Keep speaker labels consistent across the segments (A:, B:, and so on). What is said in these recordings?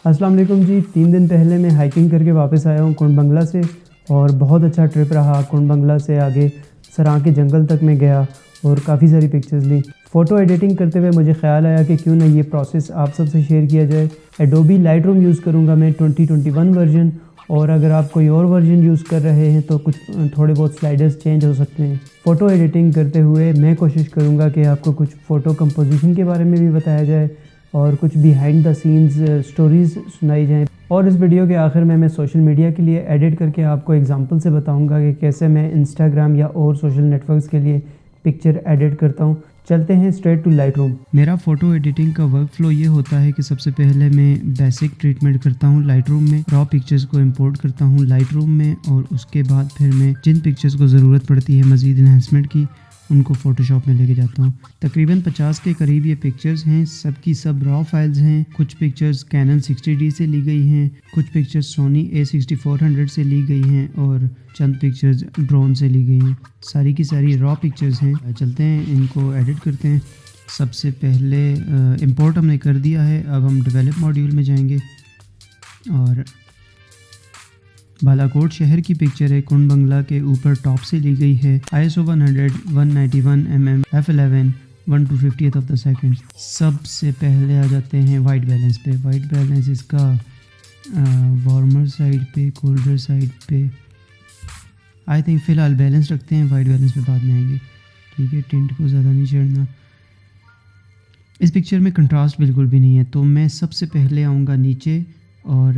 A: अस्सलाम वालेकुम जी। 3 दिन पहले मैं हाइकिंग करके वापस आया हूँ कुंड बंगला से और बहुत अच्छा ट्रिप रहा। कुंड बंगला से आगे सरां के जंगल तक मैं गया और काफ़ी सारी पिक्चर्स ली। फ़ोटो एडिटिंग करते हुए मुझे ख़्याल आया कि क्यों ना ये प्रोसेस आप सबसे शेयर किया जाए। एडोबी लाइटरूम यूज़ करूँगा मैं 2021 वर्जन, और अगर आप कोई और वर्जन यूज़ कर रहे हैं तो कुछ थोड़े बहुत स्लाइडर्स चेंज हो सकते हैं। फ़ोटो एडिटिंग करते हुए मैं कोशिश करूँगा कि आपको कुछ फ़ोटो कंपोजिशन के बारे में भी बताया जाए और कुछ बिहाइंड द सीन्स स्टोरीज़ सुनाई जाएँ। और इस वीडियो के आखिर में मैं सोशल मीडिया के लिए एडिट करके आपको एग्जांपल से बताऊंगा कि कैसे मैं इंस्टाग्राम या और सोशल नेटवर्क्स के लिए पिक्चर एडिट करता हूं। चलते हैं स्ट्रेट टू लाइटरूम। मेरा फ़ोटो एडिटिंग का वर्क फ्लो ये होता है कि सबसे पहले मैं बेसिक ट्रीटमेंट करता हूं लाइटरूम में, रॉ पिक्चर्स को इंपोर्ट करता हूं लाइटरूम में, और उसके बाद फिर मैं जिन पिक्चर्स को ज़रूरत पड़ती है मज़ीद इन्हांसमेंट की उनको फ़ोटोशॉप में लेके जाता हूँ। तकरीबन 50 के करीब ये पिक्चर्स हैं, सब की सब रॉ फाइल्स हैं। कुछ पिक्चर्स कैनन 60D से ली गई हैं, कुछ पिक्चर्स सोनी A6400 से ली गई हैं और चंद पिक्चर्स ड्रोन से ली गई हैं। सारी की सारी रॉ पिक्चर्स हैं। चलते हैं इनको एडिट करते हैं। सबसे पहले इंपोर्ट हमने कर दिया है। अब हम डेवलप मॉड्यूल में जाएंगे और बालाकोट शहर की पिक्चर है, कुंड बंगला के ऊपर टॉप से ली गई है। ISO 100 191 mm f11 1/250th of the second. सबसे पहले आ जाते हैं वाइट बैलेंस पे। वाइट बैलेंस इसका वार्मर साइड पे, कोल्डर साइड पे आई थिंक फ़िलहाल बैलेंस रखते हैं, वाइट बैलेंस पे बाद में आएंगे। ठीक है, टिंट को ज़्यादा नहीं चढ़ना। इस पिक्चर में कंट्रास्ट बिल्कुल भी नहीं है, तो मैं सबसे पहले आऊँगा नीचे और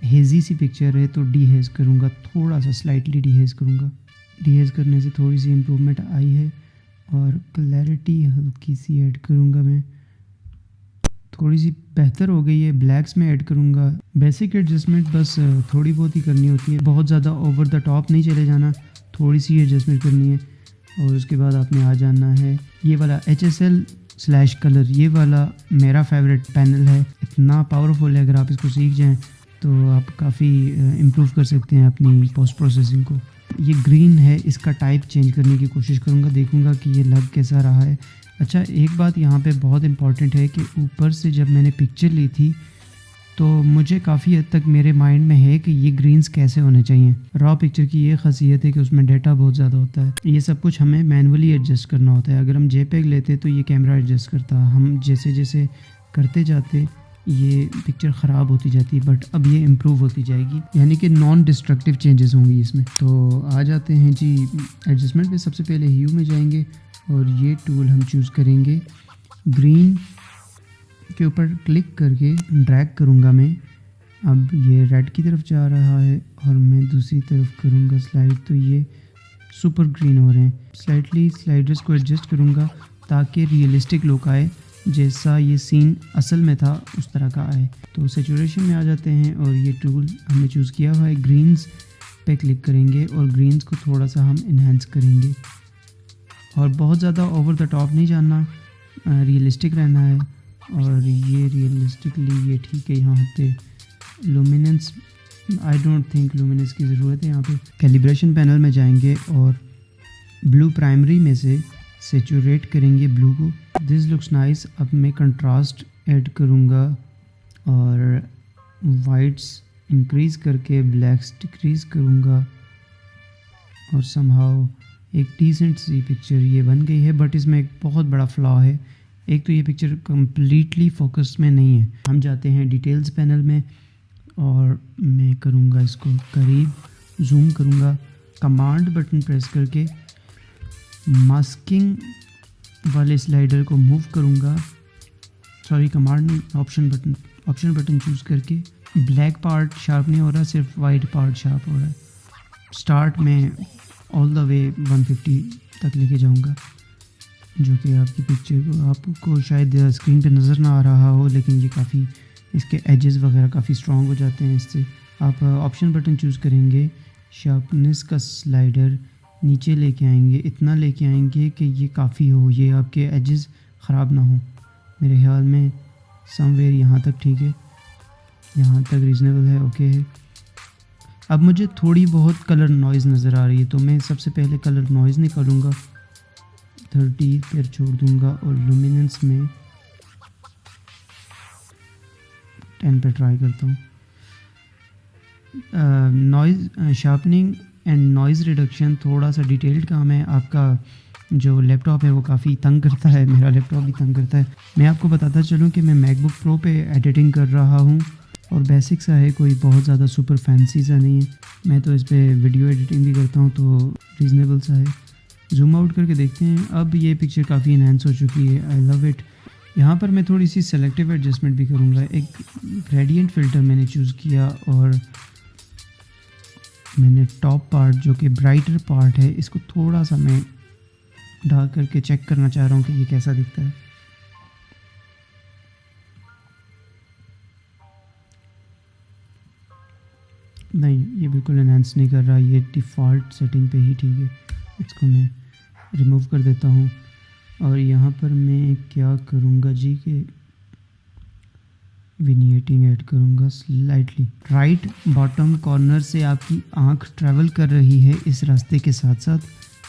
A: हेज़ी सी पिक्चर है तो डीहेज़ करूँगा, थोड़ा सा स्लाइटली डीहेज़ करूँगा। डीहेज़ करने से थोड़ी सी इम्प्रूवमेंट आई है और क्लैरिटी हल्की सी ऐड करूँगा मैं, थोड़ी सी बेहतर हो गई है। ब्लैक्स में ऐड करूँगा। बेसिक एडजस्टमेंट बस थोड़ी बहुत ही करनी होती है, बहुत ज़्यादा ओवर द टॉप नहीं चले जाना, थोड़ी सी एडजस्टमेंट करनी है। और उसके बाद आपने आ जाना है ये वाला HSL/कलर, ये वाला मेरा फेवरेट पैनल है। इतना पावरफुल है, अगर आप इसको सीख जाएं तो आप काफ़ी इम्प्रूव कर सकते हैं अपनी पोस्ट प्रोसेसिंग को। ये ग्रीन है, इसका टाइप चेंज करने की कोशिश करूँगा, देखूँगा कि ये लग कैसा रहा है। अच्छा, एक बात यहाँ पे बहुत इम्पॉर्टेंट है कि ऊपर से जब मैंने पिक्चर ली थी तो मुझे काफ़ी हद तक मेरे माइंड में है कि ये ग्रीन्स कैसे होने चाहिए। रॉ पिक्चर की ये खासियत है कि उसमें डेटा बहुत ज़्यादा होता है, ये सब कुछ हमें मैनुअली एडजस्ट करना होता है। अगर हम JPEG लेते तो ये कैमरा एडजस्ट करता, हम जैसे जैसे करते जाते ये पिक्चर ख़राब होती जाती, बट अब ये इम्प्रूव होती जाएगी, यानी कि नॉन डिस्ट्रक्टिव चेंजेस होंगी इसमें। तो आ जाते हैं जी एडजस्टमेंट पे। सबसे पहले ह्यू में जाएंगे और ये टूल हम चूज़ करेंगे। ग्रीन के ऊपर क्लिक करके ड्रैग करूँगा मैं। अब ये रेड की तरफ जा रहा है और मैं दूसरी तरफ करूँगा स्लाइड, तो ये सुपर ग्रीन हो रहे हैं। स्लाइटली स्लाइडर्स को एडजस्ट करूँगा ताकि रियलिस्टिक लुक आए, जैसा ये सीन असल में था उस तरह का आए। तो सैचुरेशन में आ जाते हैं और ये टूल हमने चूज़ किया हुआ है। ग्रीन्स पे क्लिक करेंगे और ग्रीन्स को थोड़ा सा हम इन्हेंस करेंगे और बहुत ज़्यादा ओवर द टॉप नहीं जाना, रियलिस्टिक रहना है। और ये रियलिस्टिकली ये ठीक है। यहाँ पे luminous, I don't think luminous की ज़रूरत है। यहाँ पे कैलिब्रेशन पैनल में जाएंगे और ब्लू प्राइमरी में से सेचुरेट करेंगे ब्लू को। This looks nice. अब मैं कंट्रास्ट ऐड करूँगा और वाइट्स इंक्रीज़ करके ब्लैक्स डिक्रीज़ करूँगा और समहाउ एक डिसेंट सी पिक्चर ये बन गई है। बट इसमें एक बहुत बड़ा फ्लॉ है, एक तो ये पिक्चर कम्प्लीटली फोकस में नहीं है। हम जाते हैं डिटेल्स पैनल में और मैं करूँगा इसको करीब, जूम करूँगा, कमांड बटन प्रेस करके मास्किंग वाले स्लाइडर को मूव करूँगा। सॉरी, कमांड नहीं, ऑप्शन बटन चूज़ करके ब्लैक पार्ट शार्प नहीं हो रहा, सिर्फ वाइट पार्ट शार्प हो रहा है। स्टार्ट में ऑल द वे 150 तक लेके जाऊँगा, जो कि आपकी पिक्चर को, आपको शायद स्क्रीन पे नज़र ना आ रहा हो, लेकिन ये काफ़ी, इसके एजेस वगैरह काफ़ी स्ट्रॉन्ग हो जाते हैं इससे। आप ऑप्शन बटन चूज़ करेंगे, शार्पनेस का स्लाइडर नीचे लेके आएंगे, इतना लेके आएंगे कि ये काफ़ी हो, ये आपके एजेस ख़राब ना हो। मेरे ख्याल में समवेयर यहाँ तक ठीक है, यहाँ तक रीज़नेबल है, ओके है। अब मुझे थोड़ी बहुत कलर नॉइज़ नज़र आ रही है, तो मैं सबसे पहले कलर नॉइज़ निकालूंगा, 30 पर छोड़ दूंगा और लुमिनेंस में 10 पे ट्राई करता हूँ। Noise sharpening and noise reduction थोड़ा सा डिटेल्ड काम है। आपका जो लैपटॉप है वो काफ़ी तंग करता है, मेरा लैपटॉप भी तंग करता है। मैं आपको बताता चलूँ कि मैं मैकबुक प्रो पे एडिटिंग कर रहा हूँ और बेसिक सा है, कोई बहुत ज़्यादा सुपर फैंसी सा नहीं है। मैं तो इस पर वीडियो एडिटिंग भी करता हूँ तो रीज़नेबल सा है। जूम आउट करके देखते हैं। अब ये पिक्चर काफ़ी इन्हांस हो चुकी है, आई लव इट। यहाँ पर मैं थोड़ी सी सेलेक्टिव एडजस्टमेंट भी करूँगा। एक ग्रेडियंट फ़िल्टर मैंने चूज़ किया और मैंने टॉप पार्ट जो कि ब्राइटर पार्ट है इसको थोड़ा सा मैं डार्क करके चेक करना चाह रहा हूँ कि ये कैसा दिखता है। नहीं, ये बिल्कुल एनहांस नहीं कर रहा, ये डिफ़ॉल्ट सेटिंग पे ही ठीक है। इसको मैं रिमूव कर देता हूँ और यहाँ पर मैं क्या करूँगा जी कि विनिएटिंग ऐड करूँगा स्लाइटली। राइट बॉटम कॉर्नर से आपकी आँख ट्रैवल कर रही है इस रास्ते के साथ साथ,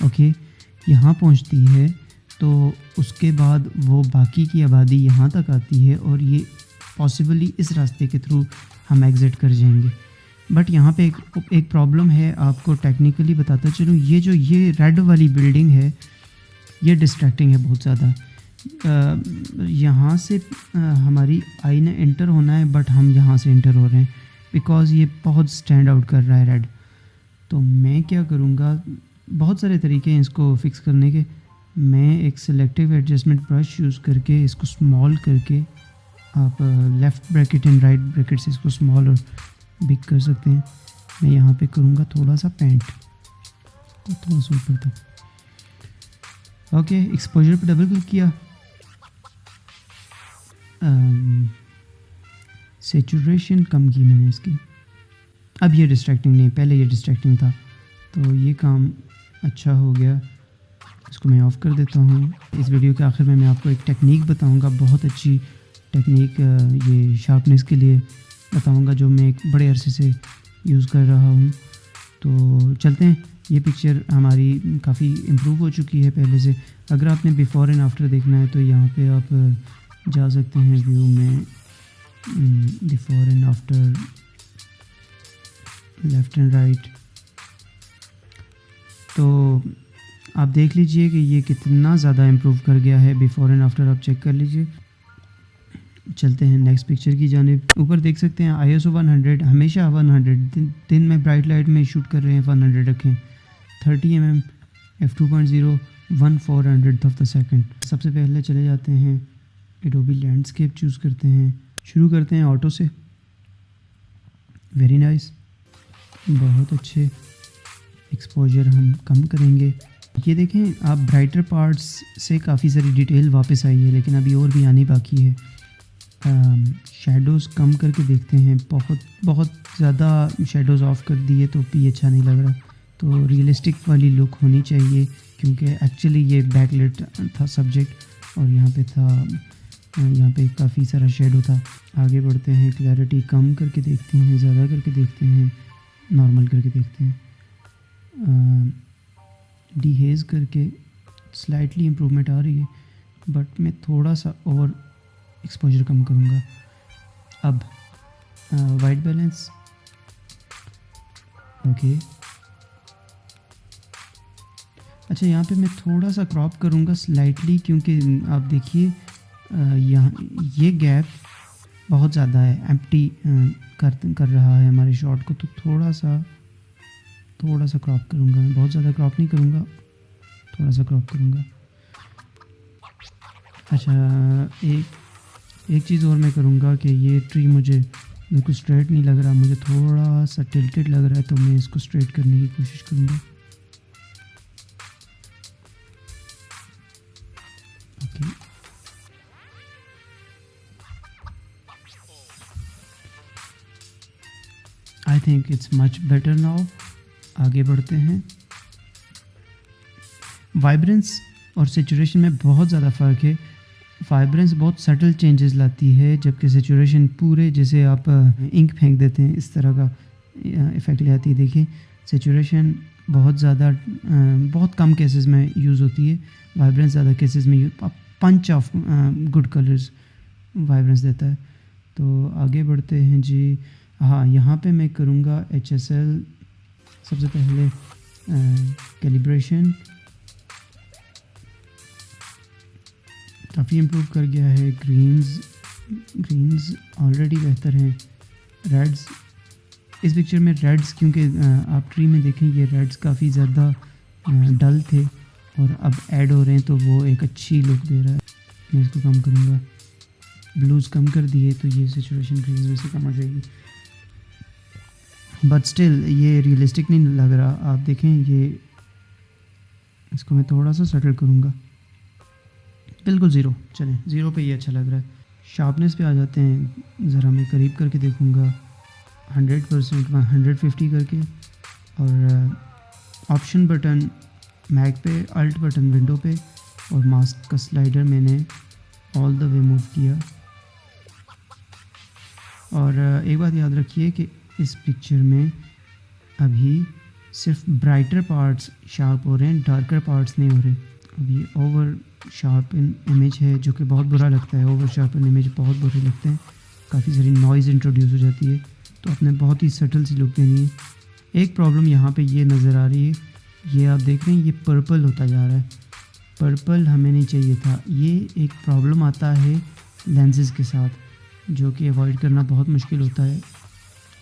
A: ओके। यहाँ पहुँचती है तो उसके बाद वो बाकी की आबादी यहाँ तक आती है और ये पॉसिबली इस रास्ते के थ्रू हम एग्ज़िट कर जाएंगे। बट यहाँ पे एक प्रॉब्लम है, आपको टेक्निकली बताता चलूँ। ये रेड वाली बिल्डिंग है, ये डिस्ट्रैक्टिंग है बहुत ज़्यादा। यहाँ से हमारी आई ने एंटर होना है बट हम यहाँ से एंटर हो रहे हैं बिकॉज़ ये बहुत स्टैंड आउट कर रहा है रेड। तो मैं क्या करूँगा, बहुत सारे तरीके हैं इसको फिक्स करने के। मैं एक सिलेक्टिव एडजस्टमेंट ब्रश यूज़ करके इसको स्मॉल करके, आप left bracket and right bracket से इसको स्मॉल और बिग कर सकते हैं। मैं यहाँ पे करूँगा थोड़ा सा पेंट, थोड़ा सा ऊपर तक। ओके, एक्सपोजर पे डबल क्लिक किया, सेचुरेशन कम की मैंने इसकी। अब ये डिस्ट्रैक्टिंग नहीं, पहले ये डिस्ट्रैक्टिंग था, तो ये काम अच्छा हो गया। इसको मैं ऑफ़ कर देता हूँ। इस वीडियो के आखिर में मैं आपको एक टेक्निक बताऊँगा, बहुत अच्छी टेक्निक, ये शार्पनेस के लिए बताऊँगा जो मैं एक बड़े अरसे से यूज़ कर रहा हूँ। तो चलते हैं। ये पिक्चर हमारी काफ़ी इम्प्रूव हो चुकी है पहले से। अगर आपने बिफ़ोर एंड आफ्टर देखना है तो यहाँ पे आप जा सकते हैं व्यू में, before and after, left and right. तो आप देख लीजिए कि ये कितना ज़्यादा इम्प्रूव कर गया है। बिफ़ोर एंड आफ्टर आप चेक कर लीजिए। चलते हैं नेक्स्ट पिक्चर की जानिब। ऊपर देख सकते हैं ISO 100, हमेशा 100। दिन में ब्राइट लाइट में शूट कर रहे हैं 100 रखें। 30mm f2.0 1/400 of the second. सबसे पहले चले जाते हैं एडोबी लैंडस्केप चूज़ करते हैं, शुरू करते हैं ऑटो से। वेरी नाइस, बहुत अच्छे। एक्सपोजर हम कम करेंगे। ये देखें आप, ब्राइटर पार्ट्स से काफ़ी सारी डिटेल वापस आई है, लेकिन अभी और भी आनी बाकी है। शेडोज़ कम करके देखते हैं। बहुत ज़्यादा शेडोज़ ऑफ कर दिए तो भी अच्छा नहीं लग रहा, तो रियलिस्टिक वाली लुक होनी चाहिए क्योंकि एक्चुअली ये बैकलाइट था सब्जेक्ट और यहाँ पे था, यहाँ पे काफ़ी सारा शेडो था। आगे बढ़ते हैं, क्लैरिटी कम करके देखते हैं, ज़्यादा करके देखते हैं, नॉर्मल करके देखते हैं। डीहेज़ करके स्लाइटली इम्प्रूवमेंट आ रही है बट मैं थोड़ा सा और एक्सपोजर कम करूँगा। अब वाइट बैलेंस, ओके। अच्छा, यहाँ पे मैं थोड़ा सा क्रॉप करूँगा स्लाइटली क्योंकि आप देखिए यहाँ ये गैप बहुत ज़्यादा है, एम्प्टी कर रहा है हमारे शॉट को, तो थोड़ा सा क्रॉप करूँगा मैं। बहुत ज़्यादा क्रॉप नहीं करूँगा, थोड़ा सा क्रॉप करूँगा। अच्छा, एक चीज़ और मैं करूँगा कि ये ट्री मुझे बिल्कुल स्ट्रेट नहीं लग रहा, मुझे थोड़ा सा टिल्टेड लग रहा है, तो मैं इसको स्ट्रेट करने की कोशिश करूँगा। Okay, I think it's much better now. आगे बढ़ते हैं। वाइब्रेंस और सेचुरेशन में बहुत ज़्यादा फ़र्क है। वाइब्रेंस बहुत सटल चेंजेस लाती है जबकि सेचुरेशन पूरे, जैसे आप इंक फेंक देते हैं इस तरह का इफ़ेक्ट ले आती है। देखिए सेचुरेशन बहुत ज़्यादा, बहुत कम केसेस में यूज़ होती है, वाइब्रेंस ज़्यादा केसेस में पंच ऑफ गुड कलर्स वाइब्रेंस देता है। तो आगे बढ़ते हैं जी। हाँ, यहाँ पे मैं करूँगा HSL सबसे पहले कैलिब्रेशन काफ़ी इम्प्रूव कर गया है। ग्रीन्स ऑलरेडी बेहतर हैं। रेड्स, इस पिक्चर में रेड्स क्योंकि आप ट्री में देखें ये रेड्स काफ़ी ज़्यादा डल थे और अब ऐड हो रहे हैं तो वो एक अच्छी लुक दे रहा है। मैं इसको कम करूँगा, ब्लूज़ कम कर दिए तो ये सिचुएशन ग्रीन्स में से कम हो जाएगी, बट स्टिल ये रियलिस्टिक नहीं लग रहा। आप देखें ये, इसको मैं थोड़ा सा सेटल करूँगा, बिल्कुल ज़ीरो, चलें ज़ीरो पे ये अच्छा लग रहा है। शार्पनेस पे आ जाते हैं, ज़रा मैं करीब करके देखूँगा 100%, 150 करके। और ऑप्शन बटन मैक पे, अल्ट बटन विंडो पे, और मास्क का स्लाइडर मैंने ऑल द वे मूव किया। और एक बात याद रखिए कि इस पिक्चर में अभी सिर्फ ब्राइटर पार्ट्स शार्प हो रहे हैं, डार्कर पार्ट्स नहीं हो रहे। अभी ओवर शार्पन इमेज है जो कि बहुत बुरा लगता है। ओवर शार्पन इमेज बहुत बुरे लगते हैं, काफ़ी सारी नॉइज़ इंट्रोड्यूस हो जाती है, तो आपने बहुत ही सटल सी लुक देनी है। एक प्रॉब्लम यहाँ पे ये नज़र आ रही है, ये आप देख रहे हैं ये पर्पल होता जा रहा है। पर्पल हमें नहीं चाहिए था। ये एक प्रॉब्लम आता है लेंसेज के साथ जो कि अवॉइड करना बहुत मुश्किल होता है,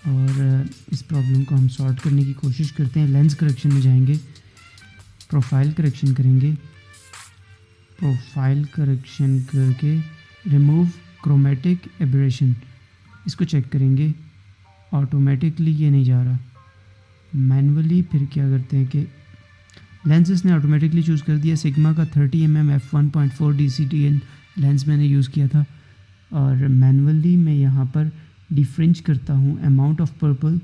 A: और इस प्रॉब्लम को हम सॉर्ट करने की कोशिश करते हैं। लेंस करेक्शन में जाएंगे, प्रोफाइल करेक्शन करेंगे, प्रोफाइल करेक्शन करके रिमूव क्रोमेटिक एबरेशन, इसको चेक करेंगे। ऑटोमेटिकली ये नहीं जा रहा, मैनुअली फिर क्या करते हैं कि लेंसेज ने ऑटोमेटिकली चूज़ कर दिया। सिग्मा का 30mm f1.4 DCTN लेंस मैंने यूज़ किया था, और मैनुअली मैं यहाँ पर डिफ्रेंच करता हूँ, अमाउंट ऑफ पर्पल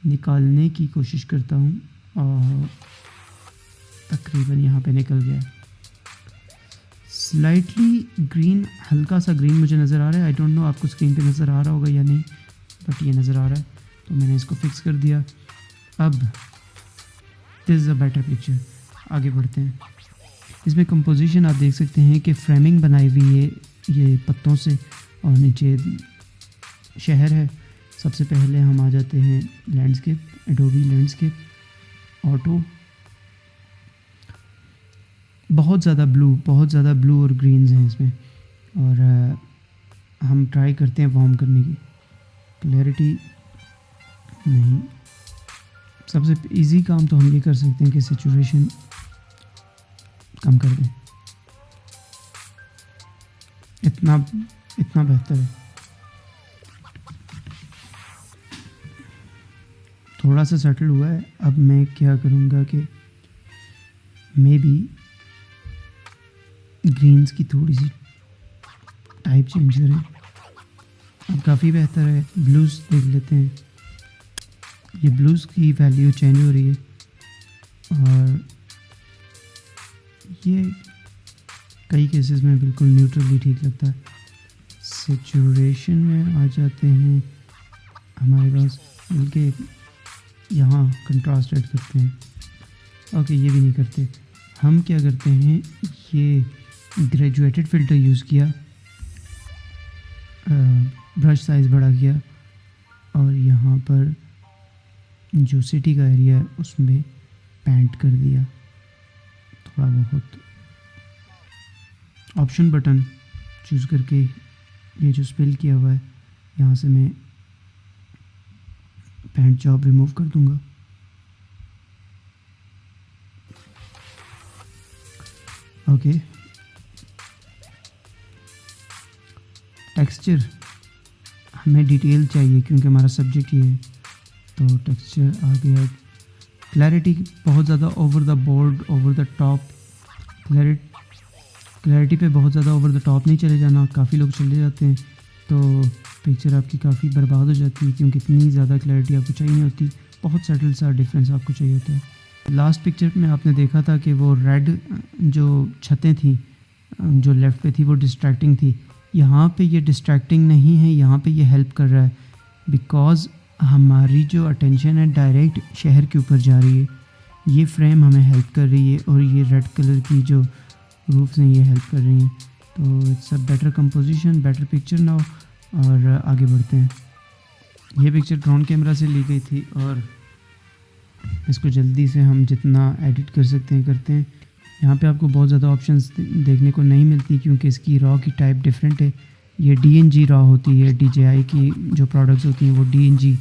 A: निकालने की कोशिश करता हूँ, और तकरीबन यहाँ पे निकल गया। स्लाइटली ग्रीन, हल्का सा ग्रीन मुझे नज़र आ रहा है। आई डोंट नो आपको स्क्रीन पे नज़र आ रहा होगा या नहीं, बट ये नज़र आ रहा है, तो मैंने इसको फिक्स कर दिया। अब this is a better picture. आगे बढ़ते हैं। इसमें कंपोजिशन आप देख सकते हैं कि फ्रेमिंग बनाई हुई है ये पत्तों से, और नीचे शहर है। सबसे पहले हम आ जाते हैं लैंडस्केप, एडोबी लैंडस्केप, ऑटो। बहुत ज़्यादा ब्लू और ग्रीन्स हैं इसमें, और हम ट्राई करते हैं वार्म करने की। क्लैरिटी नहीं, सबसे इजी काम तो हम ये कर सकते हैं कि सैचुरेशन कम कर दें, इतना बेहतर है। थोड़ा सा सेटल हुआ है। अब मैं क्या करूँगा कि मे बी ग्रीन्स की थोड़ी सी टाइप चेंज करें। अब काफ़ी बेहतर है। ब्लूज़ देख लेते हैं, ये ब्लूज़ की वैल्यू चेंज हो रही है, और ये कई केसेस में बिल्कुल न्यूट्रली ठीक लगता है। सैचुरेशन में आ जाते हैं हमारे पास, बल्कि यहाँ कंट्रास्ट ऐड करते हैं। ओके, ये भी नहीं करते। हम क्या करते हैं, ये ग्रेजुएटेड फ़िल्टर यूज़ किया, ब्रश साइज़ बढ़ा किया, और यहाँ पर जो सिटी का एरिया है उसमें पेंट कर दिया थोड़ा बहुत। ऑप्शन बटन चूज़ करके ये जो स्पिल किया हुआ है यहाँ से मैं पेंट जॉब रिमूव कर दूंगा। ओके, टेक्सचर हमें डिटेल चाहिए क्योंकि हमारा सब्जेक्ट ये है, तो टेक्सचर आ गया। क्लैरिटी बहुत ज़्यादा over the board, over the top, clarity पे बहुत ज़्यादा ओवर द टॉप नहीं चले जाना। काफ़ी लोग चले जाते हैं तो पिक्चर आपकी काफ़ी बर्बाद हो जाती है, क्योंकि इतनी ज़्यादा क्लैरिटी आपको चाहिए नहीं होती। बहुत सटल सा डिफरेंस आपको चाहिए होता है। लास्ट पिक्चर में आपने देखा था कि वो रेड जो छतें थी जो लेफ़्ट पे थी वो डिस्ट्रैक्टिंग थी। यहाँ पे ये डिस्ट्रैक्टिंग नहीं है, यहाँ पे ये हेल्प कर रहा है, बिकॉज़ हमारी जो अटेंशन है डायरेक्ट शहर के ऊपर जा रही है। ये फ्रेम हमें हेल्प कर रही है, और ये रेड कलर की जो रूफ्स हैं ये हेल्प कर रही हैं। तो it's a better composition, better picture now. और आगे बढ़ते हैं। ये पिक्चर ड्रोन कैमरा से ली गई थी और इसको जल्दी से हम जितना एडिट कर सकते हैं करते हैं। यहाँ पे आपको बहुत ज़्यादा ऑप्शंस देखने को नहीं मिलती क्योंकि इसकी रॉ की टाइप डिफरेंट है। ये DNG रॉ होती है, DJI की जो प्रोडक्ट्स होती हैं वो DNG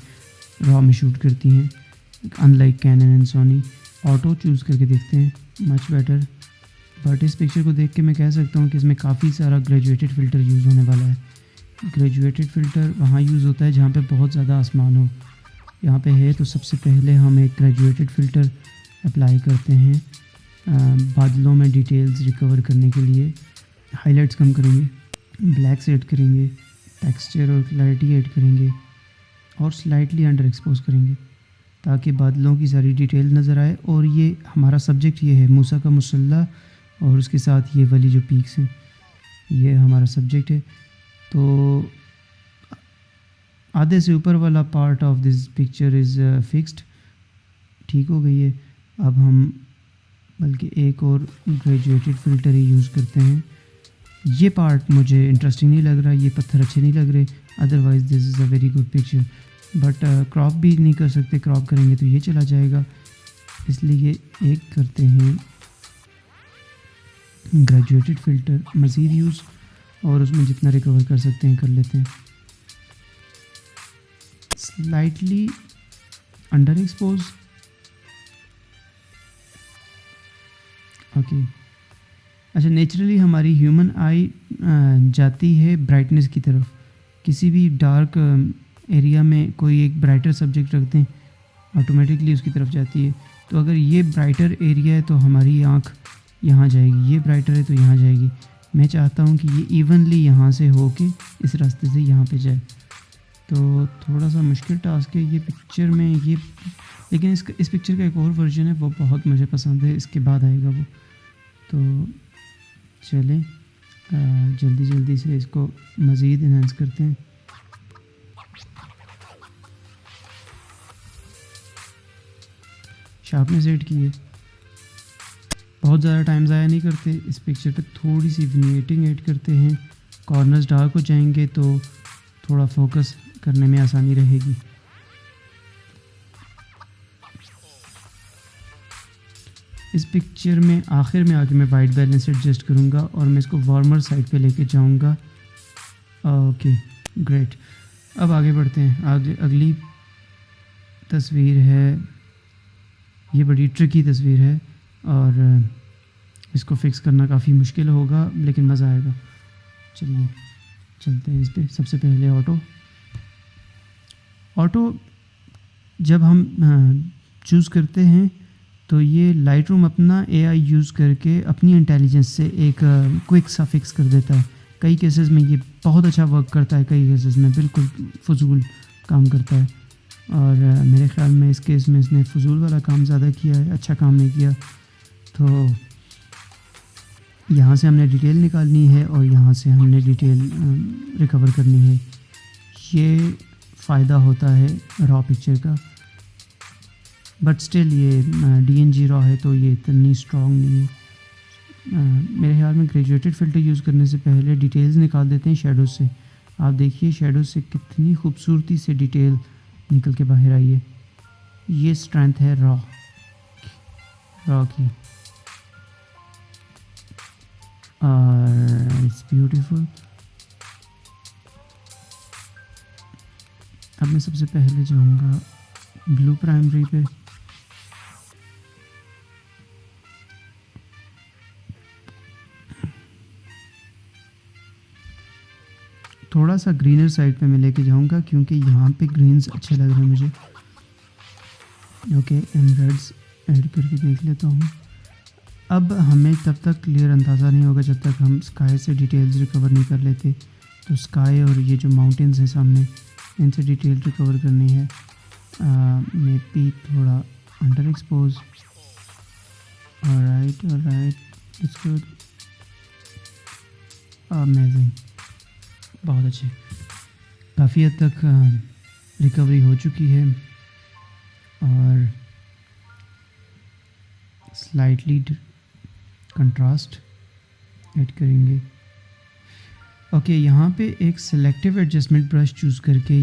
A: रॉ में शूट करती हैं, unlike Canon and Sony. Auto choose करके देखते हैं, मच बेटर। बट इस पिक्चर को देख के मैं कह सकता हूँ कि इसमें काफ़ी सारा ग्रेजुएटेड फ़िल्टर यूज़ होने वाला है। ग्रेजुएटेड फ़िल्टर वहाँ यूज़ होता है जहाँ पे बहुत ज़्यादा आसमान हो। यहाँ पे है तो सबसे पहले हम एक ग्रेजुएटेड फ़िल्टर अप्लाई करते हैं बादलों में डिटेल्स रिकवर करने के लिए। हाइलाइट्स कम करेंगे, ब्लैक्स ऐड करेंगे, टेक्सचर और क्लैरिटी ऐड करेंगे और स्लाइटली अंडर एक्सपोज करेंगे ताकि बादलों की सारी डिटेल नज़र आए। और ये हमारा सब्जेक्ट ये है मूसा का मुसल्ला और उसके साथ ये वाली जो पीक्स हैं, ये हमारा सब्जेक्ट है। तो आधे से ऊपर वाला part of this picture is fixed, ठीक हो गई है। अब हम बल्कि एक और ग्रेजुएटेड फ़िल्टर ही यूज़ करते हैं। ये पार्ट मुझे इंटरेस्टिंग नहीं लग रहा, ये पत्थर अच्छे नहीं लग रहे, otherwise this is a very good picture. But crop भी नहीं कर सकते, क्रॉप करेंगे तो ये चला जाएगा, इसलिए एक करते हैं ग्रेजुएटेड फ़िल्टर मज़ीद यूज़ और उसमें जितना रिकवर कर सकते हैं कर लेते हैं। Slightly under expose, okay. अच्छा, नेचुरली हमारी ह्यूमन आई जाती है ब्राइटनेस की तरफ। किसी भी डार्क एरिया में कोई एक ब्राइटर सब्जेक्ट रखते हैं, ऑटोमेटिकली उसकी तरफ जाती है। तो अगर ये ब्राइटर एरिया है तो हमारी आँख यहाँ जाएगी, ये ब्राइटर है तो यहाँ जाएगी। मैं चाहता हूँ कि ये इवनली यहाँ से हो के इस रास्ते से यहाँ पे जाए। तो थोड़ा सा मुश्किल टास्क है ये पिक्चर में ये, लेकिन इस पिक्चर का एक और वर्जन है वो बहुत मुझे पसंद है, इसके बाद आएगा वो। तो चलें जल्दी जल्दी से इसको मज़ीद इन्हांस करते हैं। शार्पनेस ऐड की है, बहुत ज़्यादा टाइम ज़ाया नहीं करते इस पिक्चर पे, थोड़ी सी विनिएटिंग ऐड करते हैं। कॉर्नर्स डार्क हो जाएंगे तो थोड़ा फोकस करने में आसानी रहेगी। इस पिक्चर में आखिर में आके मैं वाइट बैलेंस एडजस्ट करूँगा और मैं इसको वार्मर साइड पे लेके जाऊँगा। Okay great. अब आगे बढ़ते हैं। आगे अगली तस्वीर है, ये बड़ी ट्रिकी तस्वीर है और इसको फिक्स करना काफ़ी मुश्किल होगा लेकिन मज़ा आएगा। चलिए चलते हैं इस पर। सबसे पहले ऑटो जब हम चूज़ करते हैं तो ये लाइट रूम अपना AI यूज़ करके अपनी इंटेलिजेंस से एक क्विक सा फिक्स कर देता है। कई केसेस में ये बहुत अच्छा वर्क करता है, कई केसेस में बिल्कुल फजूल काम करता है। और मेरे ख़्याल में इस केस में इसने फजूल वाला काम ज़्यादा किया है, अच्छा काम नहीं किया। तो यहाँ से हमने डिटेल निकालनी है और यहाँ से हमने डिटेल रिकवर करनी है। ये फ़ायदा होता है रॉ पिक्चर का, बट स्टिल ये DNG रॉ है तो ये इतनी स्ट्रॉन्ग नहीं है। मेरे ख्याल में ग्रेजुएटेड फ़िल्टर यूज़ करने से पहले डिटेल्स निकाल देते हैं शेडोज़ से। आप देखिए शेडोज़ से कितनी खूबसूरती से डिटेल निकल के बाहर आई है। ये स्ट्रेंथ है रॉ की। It's beautiful. अब मैं सबसे पहले जाऊंगा ब्लू प्राइमरी पे। थोड़ा सा ग्रीनर साइड पे मैं लेके जाऊंगा क्योंकि यहाँ पे ग्रीन्स अच्छे लग रहे हैं मुझे। ओके, एंड रेड्स ऐड करके देख लेता हूँ। अब हमें तब तक क्लियर अंदाज़ा नहीं होगा जब तक हम स्काई से डिटेल्स रिकवर नहीं कर लेते। तो स्काई और ये जो माउंटेन्स हैं सामने, इनसे डिटेल रिकवर करनी है। मे बी थोड़ा under expose. Alright it's good, amazing, बहुत अच्छे। काफ़ी हद तक रिकवरी हो चुकी है और स्लाइटली कंट्रास्ट ऐड करेंगे। ओके, यहाँ पे एक सेलेक्टिव एडजस्टमेंट ब्रश चूज़ करके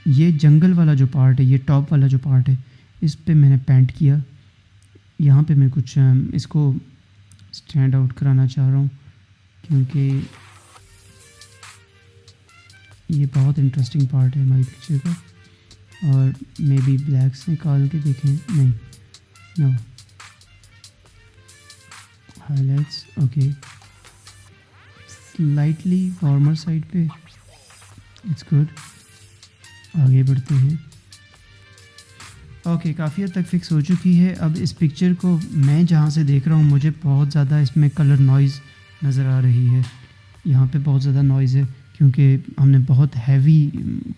A: ये जंगल वाला जो पार्ट है, ये टॉप वाला जो पार्ट है, इस पे मैंने पेंट किया। यहाँ पे मैं कुछ इसको स्टैंड आउट कराना चाह रहा हूँ क्योंकि ये बहुत इंटरेस्टिंग पार्ट है हमारी पिक्चर का। और मे बी ब्लैक्स निकाल के देखें, नहीं, no, highlights, okay, slightly warmer side पे, इट्स गुड। आगे बढ़ते हैं। ओके, काफ़ी हद तक फिक्स हो चुकी है। अब इस पिक्चर को मैं जहाँ से देख रहा हूँ मुझे बहुत ज़्यादा इसमें कलर नॉइज़ नज़र आ रही है। यहाँ पे बहुत ज़्यादा नॉइज़ है क्योंकि हमने बहुत हैवी,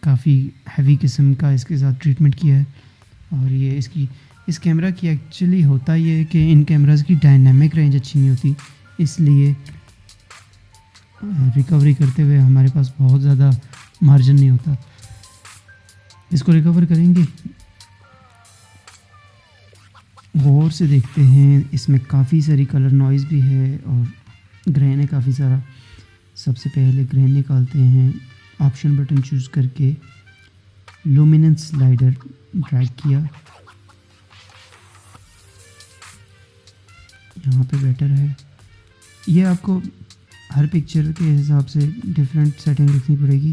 A: काफ़ी हैवी किस्म का इसके साथ ट्रीटमेंट किया है। और ये इस कैमरा की एक्चुअली होता ये है कि इन कैमराज़ की डायनामिक रेंज अच्छी नहीं होती, इसलिए रिकवरी करते हुए हमारे पास बहुत ज़्यादा मार्जिन नहीं होता। इसको रिकवर करेंगे, गौर से देखते हैं। इसमें काफ़ी सारी कलर नॉइज़ भी है और ग्रेन है काफ़ी सारा। सबसे पहले ग्रेन निकालते हैं। ऑप्शन बटन चूज़ करके लुमिनेंस स्लाइडर ड्रैग किया, यहाँ पे बेटर है। ये आपको हर पिक्चर के हिसाब से डिफरेंट सेटिंग रखनी पड़ेगी।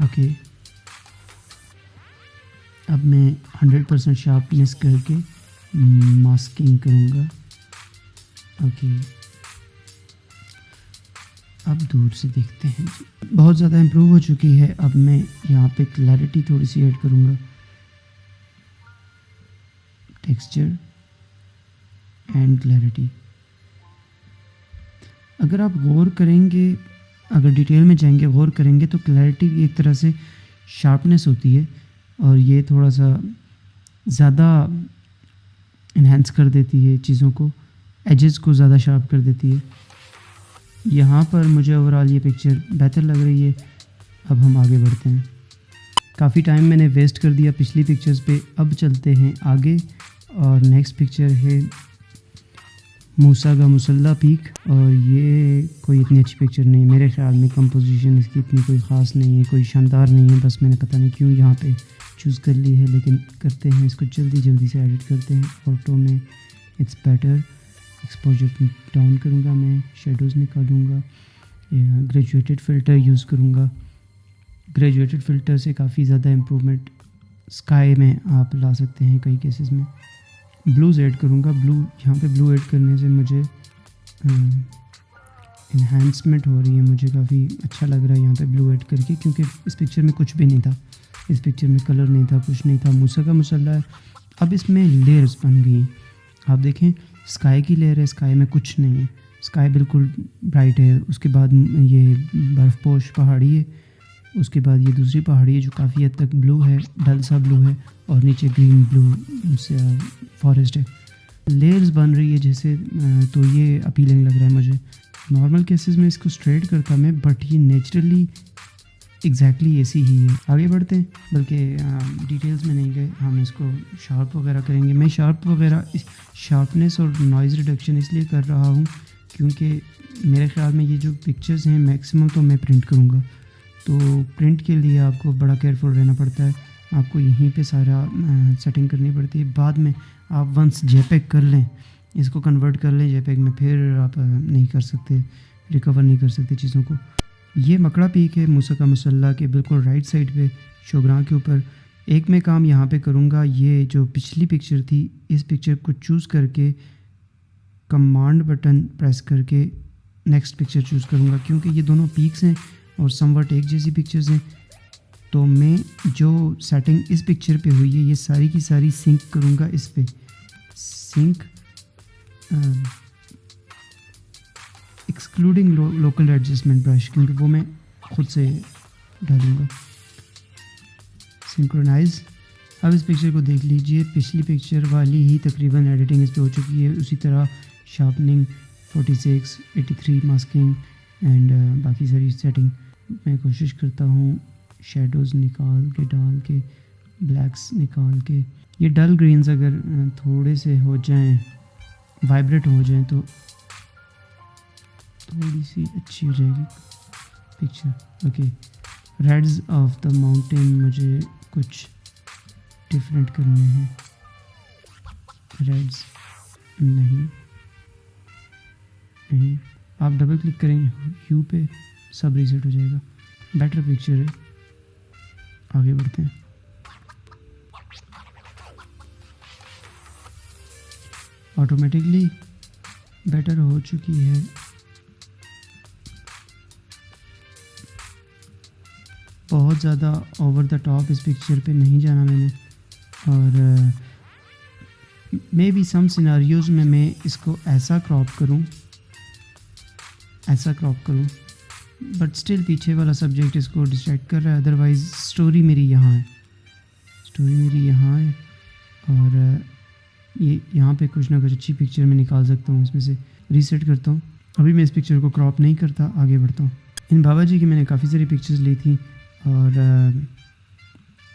A: ओके, अब मैं 100% शार्पनेस करके मास्किंग करूँगा। ओके, अब दूर से देखते हैं। बहुत ज़्यादा इम्प्रूव हो चुकी है। अब मैं यहाँ पे क्लैरिटी थोड़ी सी ऐड करूँगा, टेक्सचर एंड क्लैरिटी। अगर आप गौर करेंगे, अगर डिटेल में जाएंगे, गौर करेंगे तो क्लैरिटी एक तरह से शार्पनेस होती है और ये थोड़ा सा ज़्यादा इन्हेंस कर देती है चीज़ों को, एजेस को ज़्यादा शार्प कर देती है। यहाँ पर मुझे ओवरऑल ये पिक्चर बेहतर लग रही है। अब हम आगे बढ़ते हैं। काफ़ी टाइम मैंने वेस्ट कर दिया पिछली पिक्चर्स पे, अब चलते हैं आगे। और नेक्स्ट पिक्चर है मूसा का मुसल्ला पीक। और ये कोई इतनी अच्छी पिक्चर नहीं मेरे ख्याल में। कंपोजिशन इसकी इतनी कोई ख़ास नहीं है, कोई शानदार नहीं है। बस मैंने पता नहीं क्यों यहाँ पे चूज़ कर ली है, लेकिन करते हैं इसको जल्दी से एडिट करते हैं। ऑटो में इट्स बेटर। एक्सपोजर डाउन करूँगा मैं, शेडोज़ निकालूँगा, ग्रेजुएटेड फ़िल्टर यूज़ करूँगा। ग्रेजुएटेड फ़िल्टर से काफ़ी ज़्यादा इम्प्रूवमेंट स्काई में आप ला सकते हैं कई केसेस में। ब्लूज़ ऐड करूँगा। यहाँ पे ब्लू ऐड करने से मुझे इन्हांसमेंट हो रही है, मुझे काफ़ी अच्छा लग रहा है यहाँ पे ब्लू ऐड करके, क्योंकि इस पिक्चर में कुछ भी नहीं था। इस पिक्चर में कलर नहीं था, कुछ नहीं था। मूसा का मुसल्ला है। अब इसमें लेयर्स बन गई हैं। आप देखें, स्काई की लेयर है, स्काई में कुछ नहीं है, स्काई बिल्कुल ब्राइट है। उसके बाद ये बर्फ़पोश पहाड़ी है, उसके बाद ये दूसरी पहाड़ी है जो काफ़ी हद तक ब्लू है, डल सा ब्लू है, और नीचे ग्रीन ब्लू से फॉरेस्ट है। लेयर्स बन रही है जैसे, तो ये अपीलिंग लग रहा है मुझे। नॉर्मल केसेस में इसको स्ट्रेट करता मैं, बट ये नेचुरली एग्जैक्टली ऐसी ही है। आगे बढ़ते हैं, बल्कि डिटेल्स में नहीं गए, हम इसको शार्प वगैरह करेंगे। मैं शार्प वगैरह, शार्पनेस और नॉइज़ रिडक्शन इसलिए कर रहा हूँ क्योंकि मेरे ख्याल में ये जो पिक्चर्स हैं मैक्सिमम तो मैं प्रिंट करूँगा, तो प्रिंट के लिए आपको बड़ा केयरफुल रहना पड़ता है। आपको यहीं पे सारा सेटिंग करनी पड़ती है। बाद में आप वंस जेपेग कर लें, इसको कन्वर्ट कर लें जेपेग में, फिर आप नहीं कर सकते, रिकवर नहीं कर सकते चीज़ों को। ये मकड़ा पीक है मूसा का मुसल्ला के बिल्कुल राइट साइड पे, शोग्रां के ऊपर। एक मैं काम यहाँ पे करूँगा, ये जो पिछली पिक्चर थी, इस पिक्चर को चूज़ करके कमांड बटन प्रेस करके नेक्स्ट पिक्चर चूज़ करूँगा, क्योंकि ये दोनों पीक्स हैं और समवट एक जैसी पिक्चर्स हैं। तो मैं जो सेटिंग इस पिक्चर पे हुई है, ये सारी की सारी सिंक करूँगा इस पे। Sync excluding local adjustment brush, क्योंकि वो मैं खुद से डालूँगा। सिंक्रोनाइज। अब इस पिक्चर को देख लीजिए, पिछली पिक्चर वाली ही तकरीबन एडिटिंग इस पर हो चुकी है। उसी तरह शार्पनिंग 46, 83 मास्किंग एंड बाकी सारी सेटिंग मैं कोशिश करता हूँ शेडोज़ निकाल के, डाल के, ब्लैक्स निकाल के। ये डल ग्रीन्स अगर थोड़े से हो जाएं, वाइब्रेट हो जाएं, तो थोड़ी सी अच्छी हो जाएगी picture. Okay, reds of the mountain मुझे कुछ डिफरेंट करने हैं। रेड्स नहीं, आप डबल क्लिक करेंगे ह्यू पे, सब रीसेट हो जाएगा। बेटर पिक्चर है, आगे बढ़ते हैं। ऑटोमेटिकली बेटर हो चुकी है। बहुत ज़्यादा ओवर द टॉप इस पिक्चर पे नहीं जाना मैंने, और मे बी सम सिनारियोज़ में मैं इसको ऐसा क्रॉप करूं, बट स्टिल पीछे वाला सब्जेक्ट इसको डिस्ट्रैक्ट कर रहा है। अदरवाइज़ स्टोरी मेरी यहाँ है, और ये यहाँ पे कुछ ना कुछ अच्छी पिक्चर मैं निकाल सकता हूँ इसमें से। रीसेट करता हूँ, अभी मैं इस पिक्चर को क्रॉप नहीं करता, आगे बढ़ता हूँ। इन बाबा जी की मैंने काफ़ी सारी पिक्चर्स ली थी, और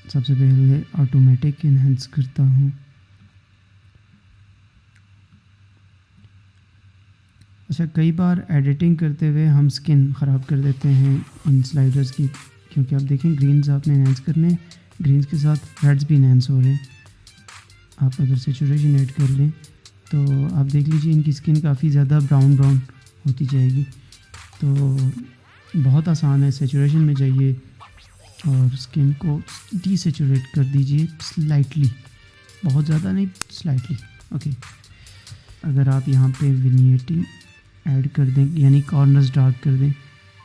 A: सबसे पहले ऑटोमेटिक इन्हेंस करता हूँ। अच्छा, कई बार एडिटिंग करते हुए हम स्किन ख़राब कर देते हैं इन स्लाइडर्स की, क्योंकि आप देखें ग्रीन्स आपने इन्हेंस करने, ग्रीन्स के साथ रेड्स भी इन्हेंस हो रहे हैं। आप अगर सेचुरेशन ऐड कर लें तो आप देख लीजिए इनकी स्किन काफ़ी ज़्यादा ब्राउन होती जाएगी। तो बहुत आसान है, सेचुरेशन में जाइए और स्किन को डीसेचुरेट कर दीजिए स्लाइटली, बहुत ज़्यादा नहीं, स्लाइटली। ओके, अगर आप यहाँ पे विनियटिंग ऐड कर दें, यानी कॉर्नर्स डार्क कर दें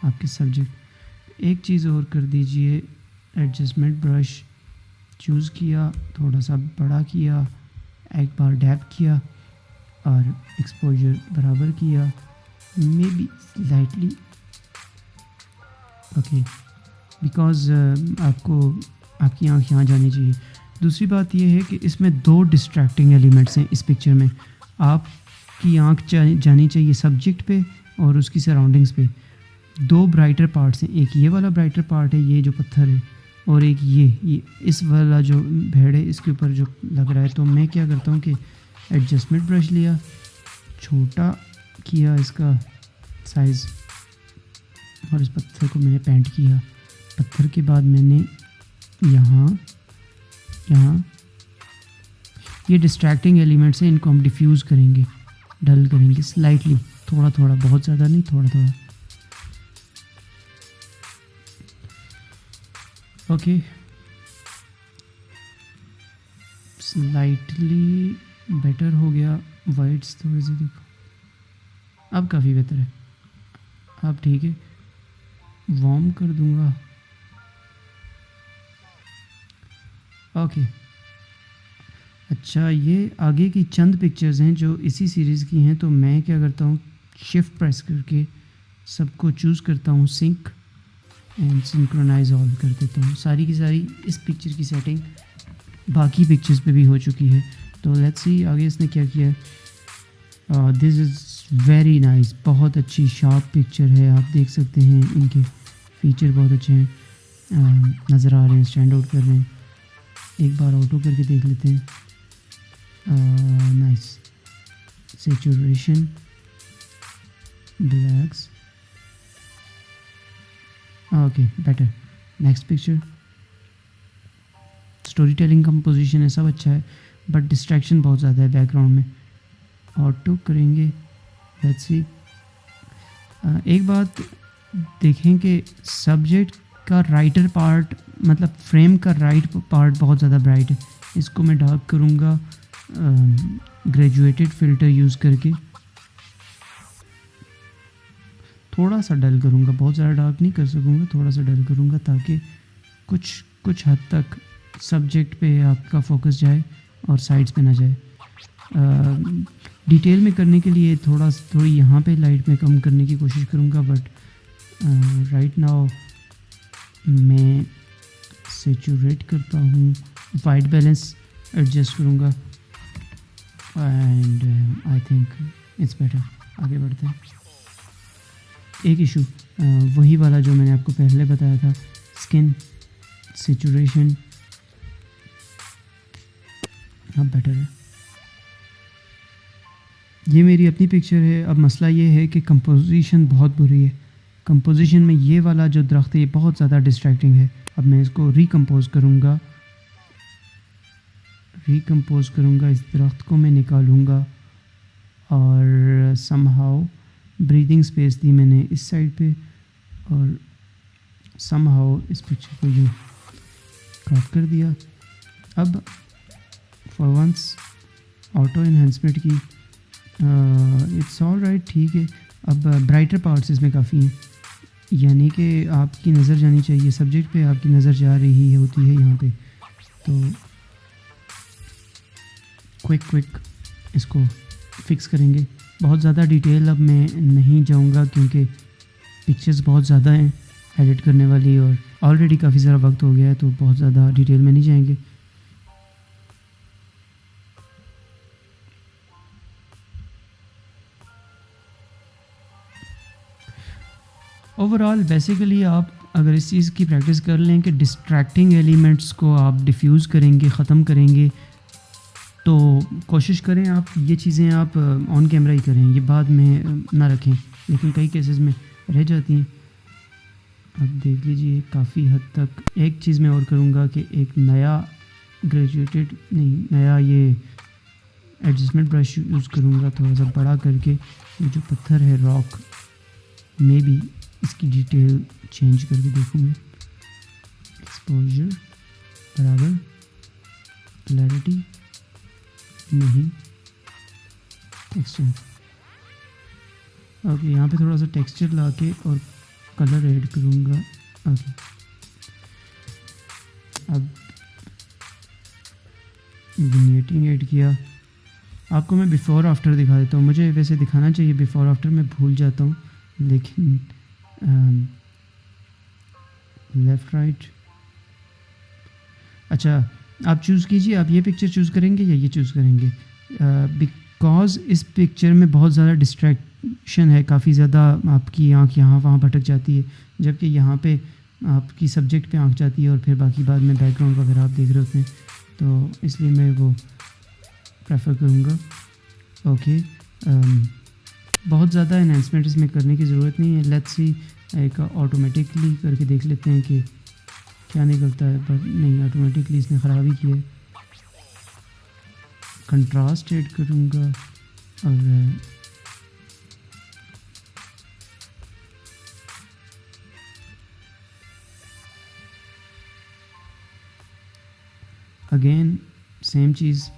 A: आपके सब्जेक्ट। एक चीज़ और कर दीजिए, एडजस्टमेंट ब्रश चूज़ किया, थोड़ा सा बड़ा किया, एक बार डैप किया और एक्सपोजर बराबर किया, may be slightly. Okay, because आपकी आँख यहाँ जानी चाहिए। दूसरी बात यह है कि इसमें 2 डिस्ट्रैक्टिंग एलिमेंट्स हैं इस पिक्चर में। आपकी आँख जानी चाहिए सब्जेक्ट पे और उसकी सराउंडिंग्स पे। 2 ब्राइटर पार्ट्स हैं, एक ये वाला ब्राइटर पार्ट है, ये जो पत्थर है, और एक ये इस वाला जो भेड़ है इसके ऊपर जो लग रहा है। तो मैं क्या करता हूँ कि एडजस्टमेंट ब्रश लिया, छोटा किया इसका साइज़, और इस पत्थर को मैंने पेंट किया। पत्थर के बाद मैंने यहाँ ये डिस्ट्रैक्टिंग एलिमेंट्स हैं, इनको हम डिफ्यूज़ करेंगे, डल करेंगे स्लाइटली, थोड़ा थोड़ा, बहुत ज़्यादा नहीं, थोड़ा थोड़ा। ओके, स्लाइटली बेटर हो गया। वाइट्स थोड़ी सी देखो, अब काफ़ी बेहतर है, अब ठीक है। वार्म कर दूंगा। ओके, अच्छा, ये आगे की चंद पिक्चर्स हैं जो इसी सीरीज़ की हैं। तो मैं क्या करता हूँ, शिफ्ट प्रेस करके सबको चूज़ करता हूँ, सिंक एंड सिंक्रोनाइज ऑल कर देता हूँ। सारी की सारी इस पिक्चर की सेटिंग बाकी पिक्चर्स पे भी हो चुकी है। तो लेट्स सी आगे इसने क्या किया है। दिस इज़ वेरी नाइस, बहुत अच्छी शार्प पिक्चर है। आप देख सकते हैं इनके फीचर बहुत अच्छे हैं, नज़र आ रहे हैं, स्टैंड आउट कर रहे हैं। एक बार ऑटो करके देख लेते हैं। Nice saturation, blacks, okay better. Next picture, story telling, composition है, सब अच्छा है, बट डिस्ट्रैक्शन बहुत ज़्यादा है बैकग्राउंड में। ऑटो करेंगे, लेट्स सी। एक बात देखें कि सब्जेक्ट का राइटर पार्ट, मतलब फ्रेम का राइट पार्ट बहुत ज़्यादा ब्राइट है। इसको मैं डार्क करूँगा ग्रेजुएटेड फ़िल्टर यूज़ करके, थोड़ा सा डल करूँगा, बहुत ज़्यादा डार्क नहीं कर सकूँगा, थोड़ा सा डल करूँगा ताकि कुछ हद तक सब्जेक्ट पे आपका फोकस जाए और साइड्स पे ना जाए। डिटेल में करने के लिए थोड़ी यहाँ पे लाइट में कम करने की कोशिश करूँगा, बट राइट नाउ मैं सेचुरेट करता हूँ, वाइट बैलेंस एडजस्ट करूँगा and I think it's better. आगे बढ़ते हैं। एक इशू वही वाला जो मैंने आपको पहले बताया था, स्किन सेचुरेशन अब बेटर है। ये मेरी अपनी पिक्चर है। अब मसला ये है कि कंपोजिशन बहुत बुरी है। कंपोजिशन में ये वाला जो दरख्त है ये बहुत ज़्यादा डिस्ट्रैक्टिंग है। अब मैं इसको रिकम्पोज करूँगा, इस दरख्त को मैं निकालूँगा और समहाउ ब्रीदिंग स्पेस दी मैंने इस साइड पे और समहाउ इस पिक्चर को यूँ क्रॉप कर दिया। अब फॉर वंस ऑटो इन्हेंसमेंट की इट्स ऑल राइट, ठीक है। अब ब्राइटर पार्ट्स इसमें काफ़ी हैं, यानी कि आपकी नज़र जानी चाहिए सब्जेक्ट पे, आपकी नज़र जा रही है होती है यहाँ पे। तो क्विक इसको फिक्स करेंगे। बहुत ज़्यादा डिटेल अब मैं नहीं जाऊँगा क्योंकि पिक्चर्स बहुत ज़्यादा हैं एडिट करने वाली और ऑलरेडी काफ़ी सारा वक्त हो गया है, तो बहुत ज़्यादा डिटेल में नहीं जाएंगे। ओवरऑल बेसिकली आप अगर इस चीज़ की प्रैक्टिस कर लें कि डिस्ट्रैक्टिंग एलिमेंट्स को आप डिफ्यूज़ करेंगे, ख़त्म करेंगे, तो कोशिश करें आप ये चीज़ें आप ऑन कैमरा ही करें, ये बाद में ना रखें, लेकिन कई केसेस में रह जाती हैं। अब देख लीजिए काफ़ी हद तक। एक चीज़ मैं और करूँगा कि एक नया नया ये एडजस्टमेंट ब्रश यूज़ करूँगा, थोड़ा सा बड़ा करके। ये जो पत्थर है रॉक में भी इसकी डिटेल चेंज करके देखूँगा। एक्सपोजर बराबर, क्लैरिटी नहीं, टेक्सचर। ओके, यहाँ पे थोड़ा सा टेक्सचर लाके और कलर ऐड करूँगा। ओके, अब विनियटिंग ऐड किया। आपको मैं बिफ़ोर आफ्टर दिखा देता हूँ। मुझे वैसे दिखाना चाहिए बिफ़ोर आफ्टर, मैं भूल जाता हूँ, लेकिन लेफ़्ट राइट। अच्छा, आप चूज़ कीजिए, आप ये पिक्चर चूज़ करेंगे या ये चूज़ करेंगे, बिकॉज़ इस पिक्चर में बहुत ज़्यादा डिस्ट्रैक्शन है, काफ़ी ज़्यादा आपकी आँख यहाँ वहाँ भटक जाती है, जबकि यहाँ पे आपकी सब्जेक्ट पे आँख जाती है और फिर बाकी बाद में बैकग्राउंड वगैरह आप देख रहे होते हैं, तो इसलिए मैं वो प्रेफर करूँगा। ओके, बहुत ज़्यादा एनहांसमेंट इसमें करने की ज़रूरत नहीं है। लेट्स सी, एक ऑटोमेटिकली करके देख लेते हैं कि क्या निकलता है, पर नहीं, ऑटोमेटिकली इसने ख़राब ही किया है। कंट्रास्ट ऐड करूँगा और अगेन सेम चीज़।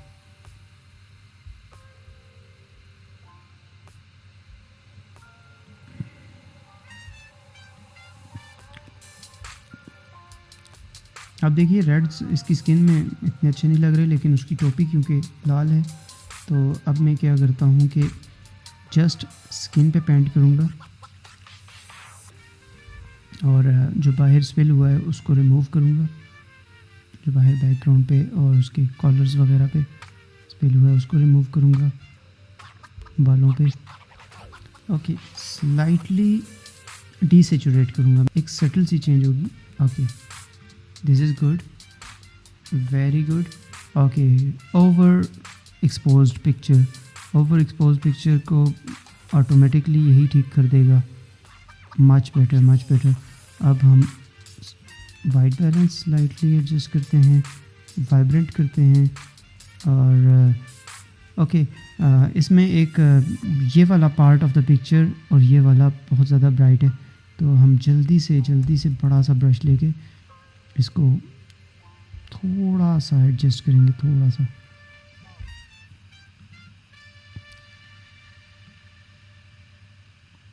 A: अब देखिए रेड्स इसकी स्किन में इतने अच्छे नहीं लग रहे, लेकिन उसकी टोपी क्योंकि लाल है, तो अब मैं क्या करता हूँ कि जस्ट स्किन पे पेंट करूँगा और जो बाहर स्पिल हुआ है उसको रिमूव करूँगा, जो बाहर बैकग्राउंड पे और उसके कॉलर्स वगैरह पे स्पिल हुआ है उसको रिमूव करूँगा बालों पे। ओके, स्लाइटली डीसेचुरेट करूँगा, एक सटल सी चेंज होगी। Okay, this is good, very good. Okay, over exposed picture को ऑटोमेटिकली यही ठीक कर देगा। Much better. अब हम वाइट बैलेंस स्लाइटली एडजस्ट करते हैं, वाइब्रेंट करते हैं और ओके, इसमें एक ये वाला पार्ट ऑफ द पिक्चर और ये वाला बहुत ज़्यादा ब्राइट है, तो हम जल्दी से बड़ा सा ब्रश लेके इसको थोड़ा सा एडजस्ट करेंगे, थोड़ा सा।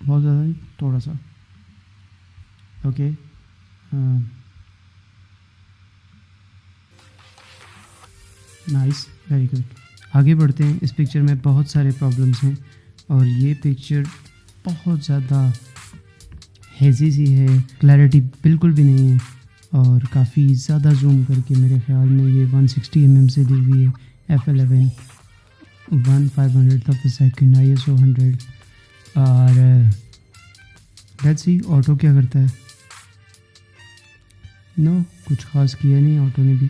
A: बहुत ज़्यादा नहीं, थोड़ा सा। Okay, nice, very good. आगे बढ़ते हैं। इस पिक्चर में बहुत सारे प्रॉब्लम्स हैं और ये पिक्चर बहुत ज़्यादा हेजी सी है, क्लैरिटी बिल्कुल भी नहीं है और काफ़ी ज़्यादा जूम करके मेरे ख्याल में ये 160 mm से दी हुई है, f11 1/500 of the second, ISO 100। और लेट्स सी ऑटो क्या करता है। नो, कुछ ख़ास किया नहीं ऑटो ने भी।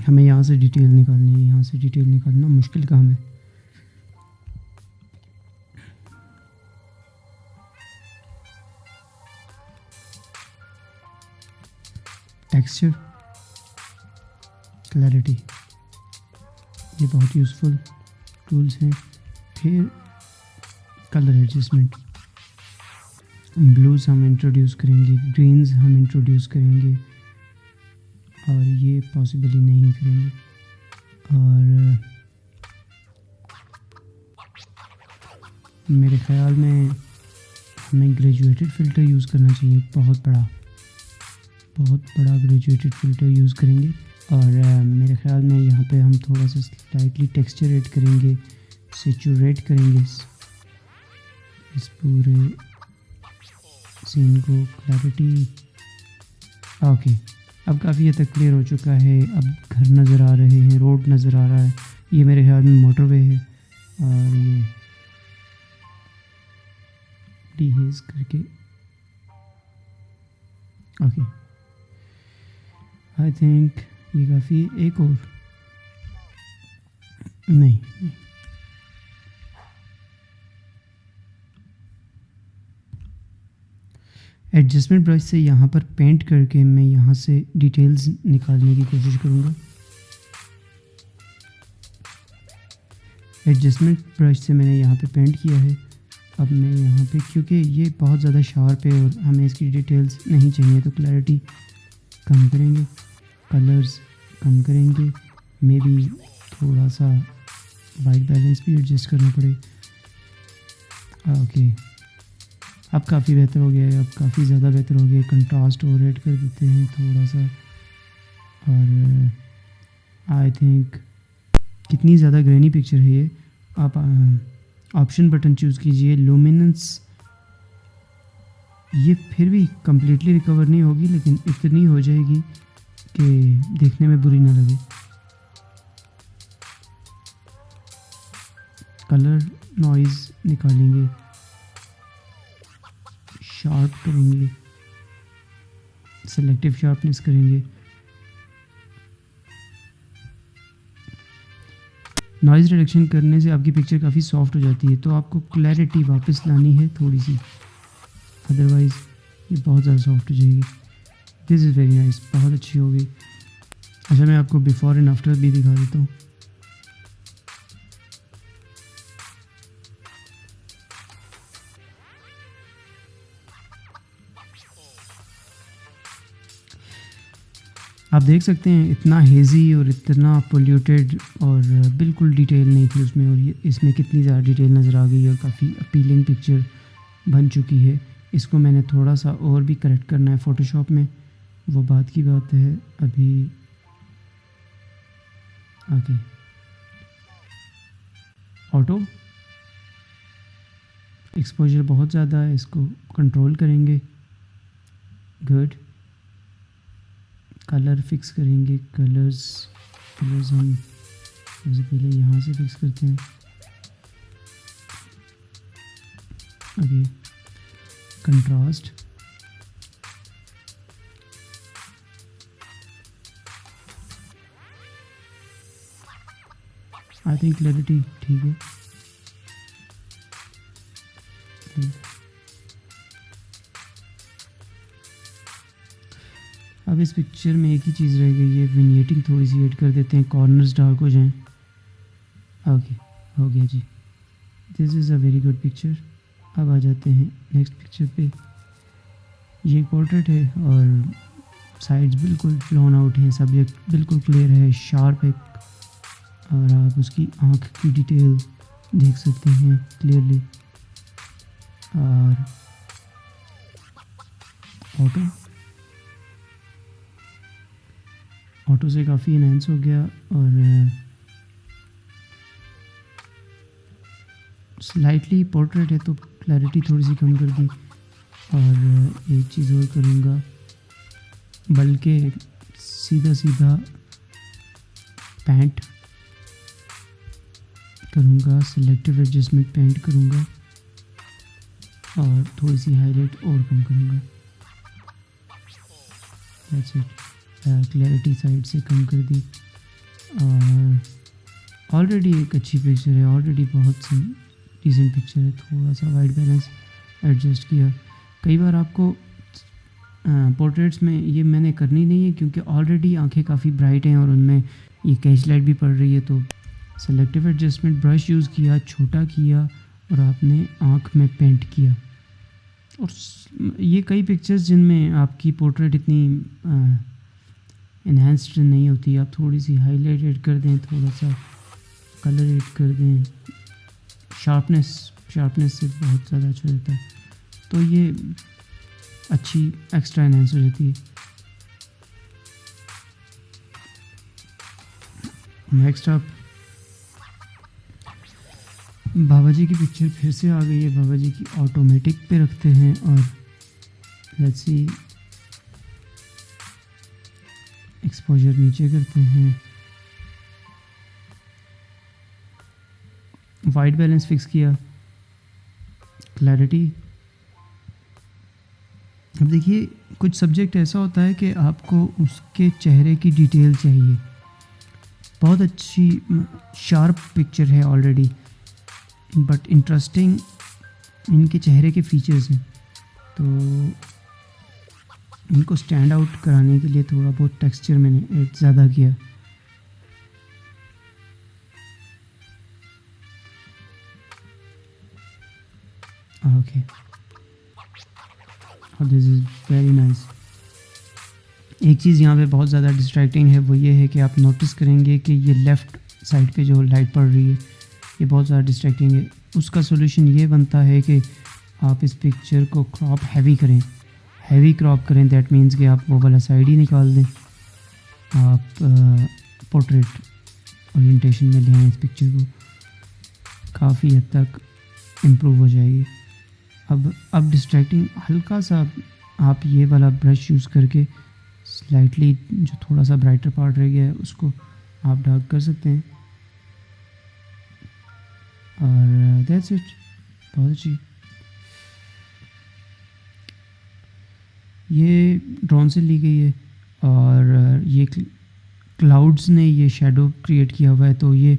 A: हमें यहाँ से डिटेल निकालनी है, यहाँ से डिटेल निकालना मुश्किल काम है। टेक्सचर, क्लैरिटी, ये बहुत यूज़फुल टूल्स हैं। फिर कलर एडजस्टमेंट, ब्लूज हम इंट्रोड्यूस करेंगे, ग्रीन्स हम इंट्रोड्यूस करेंगे, और ये पॉसिबल ही नहीं करेंगे। और मेरे ख्याल में हमें ग्रेजुएटेड फ़िल्टर यूज़ करना चाहिए, बहुत बड़ा ग्रेजुएटेड फ़िल्टर यूज़ करेंगे। और मेरे ख्याल में यहाँ पे हम थोड़ा सा स्लाइटली टेक्सचर ऐड करेंगे, सेचुरेट करेंगे इस पूरे सीन को, क्लैरिटी। ओके, अब काफ़ी हद तक क्लियर हो चुका है। अब घर नज़र आ रहे हैं, रोड नज़र आ रहा है, ये मेरे ख्याल में मोटरवे है। और ये डीहेज करके, ओके, आई थिंक ये काफ़ी, एक और नहीं, एडजस्टमेंट ब्रश से यहाँ पर पेंट करके मैं यहाँ से डिटेल्स निकालने की कोशिश करूँगा। एडजस्टमेंट ब्रश से मैंने यहाँ पे पेंट किया है। अब मैं यहाँ पे, क्योंकि ये बहुत ज़्यादा शार्प है और हमें इसकी डिटेल्स नहीं चाहिए, तो क्लैरिटी कम करेंगे, कलर्स कम करेंगे, मे बी थोड़ा सा वाइट बैलेंस भी एडजस्ट करना पड़े। ओके, अब काफ़ी बेहतर हो गया है, अब काफ़ी ज़्यादा बेहतर हो गया है। कंट्रास्ट और ऐड कर देते हैं थोड़ा सा। और आई थिंक कितनी ज़्यादा ग्रेनी पिक्चर है ये। आप ऑप्शन बटन चूज़ कीजिए, लुमिनेंस, ये फिर भी कम्प्लीटली रिकवर नहीं होगी, लेकिन इतनी हो जाएगी कि देखने में बुरी ना लगे। कलर नॉइज़ निकालेंगे, शार्प करेंगे, सेलेक्टिव शार्पनेस करेंगे। नॉइज़ रिडक्शन करने से आपकी पिक्चर काफ़ी सॉफ्ट हो जाती है, तो आपको क्लैरिटी वापस लानी है थोड़ी सी, अदरवाइज़ ये बहुत ज़्यादा सॉफ्ट हो जाएगी। दिस इज़ वेरी नाइस, बहुत अच्छी हो गई। अच्छा, मैं आपको बिफ़ोर एंड आफ्टर भी दिखा देता हूँ। आप देख सकते हैं इतना हेज़ी और इतना पोल्यूटेड और बिल्कुल डिटेल नहीं थी उसमें, और ये इसमें कितनी ज़्यादा डिटेल नज़र आ गई और काफ़ी अपीलिंग पिक्चर बन चुकी है। इसको मैंने थोड़ा सा और भी करेक्ट करना है फ़ोटोशॉप में, वो बात की बात है अभी। ओके, ऑटो एक्सपोजर बहुत ज़्यादा है, इसको कंट्रोल करेंगे। गुड, कलर फिक्स करेंगे, कलर्स हम सबसे पहले यहाँ से फिक्स करते हैं। Okay, contrast, I think clarity ठीक है। अब इस पिक्चर में एक ही चीज़ रह गई है, विनिएटिंग थोड़ी सी ऐड कर देते हैं, कॉर्नर्स डार्क हो जाएं। ओके, हो गया जी, this is a very good picture. अब आ जाते हैं नेक्स्ट पिक्चर पे। ये पोर्ट्रेट है और साइड्स बिल्कुल फ्लोन आउट हैं, सब्जेक्ट बिल्कुल क्लियर है, शार्प है, और आप उसकी आँख की डिटेल देख सकते हैं क्लियरली। और ऑटो से काफ़ी इनहेंस हो गया, और स्लाइटली पोर्ट्रेट है तो क्लैरिटी थोड़ी सी कम कर दी। और एक चीज़ और करूँगा, बल्कि सीधा पेंट करूँगा, सिलेक्टिव एडजस्टमेंट पेंट करूँगा, और थोड़ी सी हाईलाइट और कम करूँगा। दैट्स इट, क्लैरिटी साइड से कम कर दी, और ऑलरेडी एक अच्छी पिक्चर है, ऑलरेडी बहुत सी डिसेंट पिक्चर है। थोड़ा सा वाइट बैलेंस एडजस्ट किया। कई बार आपको पोर्ट्रेट्स में ये मैंने करनी नहीं है क्योंकि ऑलरेडी आंखें काफ़ी ब्राइट हैं और उनमें ये कैच लाइट भी पड़ रही है, तो सेलेक्टिव एडजस्टमेंट ब्रश यूज़ किया, छोटा किया और आपने आँख में पेंट किया। और ये कई पिक्चर्स जिनमें आपकी पोर्ट्रेट इतनी इन्हेंस्ड नहीं होती, आप थोड़ी सी हाईलाइट ऐड कर दें, थोड़ा सा कलर ऐड कर दें, शार्पनेस से बहुत ज़्यादा अच्छा रहता है, तो ये अच्छी एक्स्ट्रा इन्हेंस हो जाती है। नेक्स्ट आप बाबा जी की पिक्चर फिर से आ गई है। बाबा जी की ऑटोमेटिक पे रखते हैं और लेट्स सी एक्सपोजर नीचे करते हैं, वाइट बैलेंस फिक्स किया, क्लैरिटी। अब देखिए कुछ सब्जेक्ट ऐसा होता है कि आपको उसके चेहरे की डिटेल चाहिए। बहुत अच्छी शार्प पिक्चर है ऑलरेडी, बट इंटरेस्टिंग इनके चेहरे के फीचर्स हैं, तो इनको स्टैंड आउट कराने के लिए थोड़ा बहुत टेक्सचर मैंने ऐड ज़्यादा किया। ओके, और दिस इज़ वेरी नाइस। एक चीज़ यहाँ पे बहुत ज़्यादा डिस्ट्रैक्टिंग है, वो ये है कि आप नोटिस करेंगे कि ये लेफ़्ट साइड पे जो लाइट पड़ रही है ये बहुत ज़्यादा डिस्ट्रैक्टिंग है। उसका सोल्यूशन ये बनता है कि आप इस पिक्चर को क्रॉप हैवी करें, हैवी क्रॉप करें। दैट मीन्स कि आप वो वाला साइड ही निकाल दें, आप पोर्ट्रेट ओरिएंटेशन में ले आएँ इस पिक्चर को, काफ़ी हद तक इम्प्रूव हो जाएगी। अब डिस्ट्रैक्टिंग हल्का सा आप ये वाला ब्रश यूज़ करके स्लाइटली जो थोड़ा सा ब्राइटर पार्ट रह गया है उसको आप डार्क कर सकते हैं, और दैट्स इट। बहुत अच्छी। ये ड्रोन से ली गई है और ये क्लाउड्स ने ये शैडो क्रिएट किया हुआ है, तो ये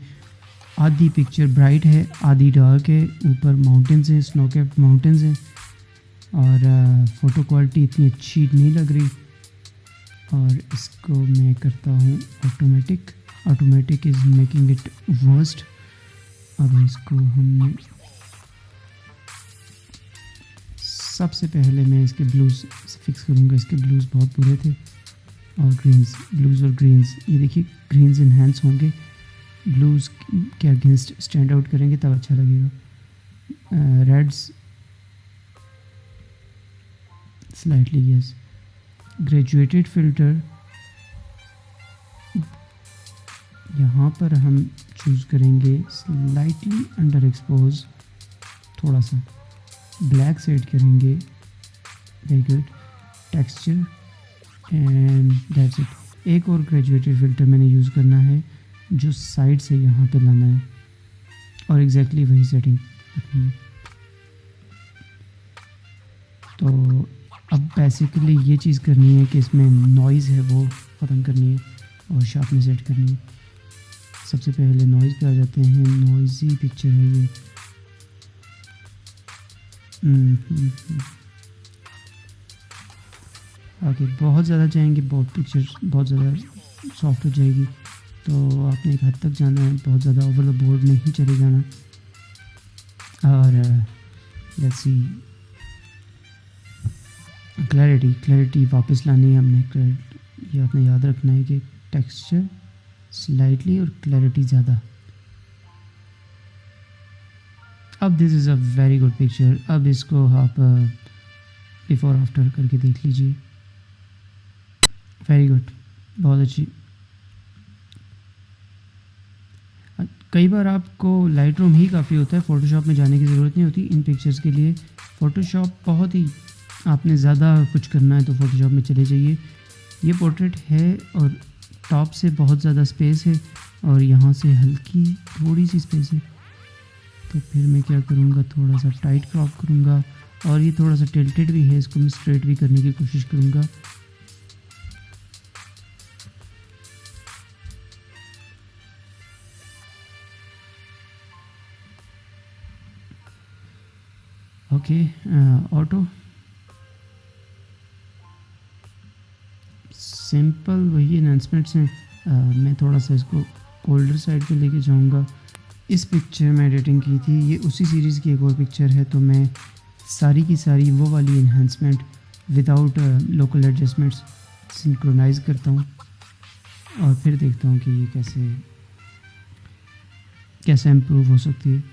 A: आधी पिक्चर ब्राइट है, आधी डार्क है। ऊपर माउंटेन्स हैं, स्नो कैप्ड माउंटेन्स हैं, और फ़ोटो क्वालिटी इतनी अच्छी नहीं लग रही। और इसको मैं करता हूँ automatic. Automatic is making it worst. अब इसको हमने सबसे पहले मैं इसके ब्लूज़ फिक्स करूँगा। इसके ब्लूज़ बहुत बुरे थे, और ग्रीन्स, ब्लूज़ और ग्रीन्स, ये देखिए ग्रीन्स इन्हेंस होंगे, ब्लूज़ के अगेंस्ट स्टैंड आउट करेंगे तब अच्छा लगेगा। Reds slightly yes. Graduated filter यहाँ पर हम चूज़ करेंगे स्लाइटली अंडर एक्सपोज, थोड़ा सा ब्लैक सेट करेंगे। Very good. Texture and that's it. एक और ग्रेजुएटेड फ़िल्टर मैंने यूज़ करना है जो साइड से यहाँ पे लाना है, और एग्जैक्टली वही सेटिंग रखनी है। तो अब बेसिकली ये चीज़ करनी है कि इसमें नॉइज़ है वो ख़त्म करनी है और शार्पनेस सेट करनी है। सबसे पहले नॉइज़ पे आ जाते हैं। नॉइज़ी पिक्चर है ये। ओके, बहुत ज़्यादा जाएंगे बहुत पिक्चर बहुत ज़्यादा सॉफ्ट हो जाएगी, तो आपने एक हद तक जाना है, बहुत ज़्यादा ओवर द बोर्ड नहीं चले जाना। और लेट्स सी क्लैरिटी वापस लानी है हमने। ये आपने याद रखना है कि टेक्सचर स्लाइटली और क्लैरिटी ज़्यादा। अब this is a very good picture. अब इसको आप बिफोर आफ्टर करके देख लीजिए। वेरी गुड, बहुत अच्छी। कई बार आपको लाइट रूम ही काफ़ी होता है, फ़ोटोशॉप में जाने की ज़रूरत नहीं होती इन पिक्चर्स के लिए। फ़ोटोशॉप बहुत ही, आपने ज़्यादा कुछ करना है तो फ़ोटोशॉप में चले जाइए। ये पोर्ट्रेट है और टॉप से बहुत ज़्यादा स्पेस है और यहाँ से हल्की थोड़ी सी स्पेस है, तो फिर मैं क्या करूँगा, थोड़ा सा टाइट क्रॉप करूँगा। और ये थोड़ा सा टिल्टेड भी है, इसको मैं स्ट्रेट भी करने की कोशिश करूँगा। ओके, ऑटो सिंपल वही एनहांसमेंट्स हैं। मैं थोड़ा सा इसको ओल्डर साइड पे लेके जाऊंगा। इस पिक्चर में एडिटिंग की थी, ये उसी सीरीज़ की एक और पिक्चर है, तो मैं सारी की सारी वो वाली enhancement without local adjustments synchronise करता हूँ और फिर देखता हूँ कि ये कैसे कैसे इम्प्रूव हो सकती है।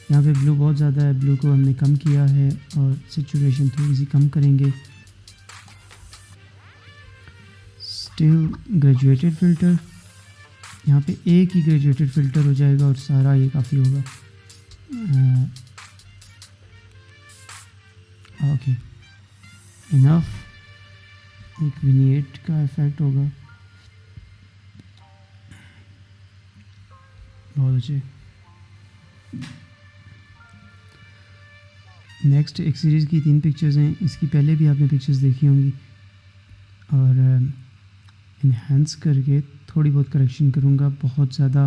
A: यहाँ पे ब्लू बहुत ज़्यादा है, ब्लू को हमने कम किया है और सिचुएशन थोड़ी सी कम करेंगे। स्टिल ग्रेजुएटेड फ़िल्टर, यहाँ पे एक ही ग्रेजुएटेड फ़िल्टर हो जाएगा और सारा ये काफ़ी होगा। Okay, enough. एक विनिएट का इफ़ेक्ट होगा, बहुत अच्छे। नेक्स्ट एक सीरीज़ की 3 पिक्चर्स हैं, इसकी पहले भी आपने पिक्चर्स देखी होंगी और इन्हेंस करके थोड़ी बहुत करेक्शन करूँगा, बहुत ज़्यादा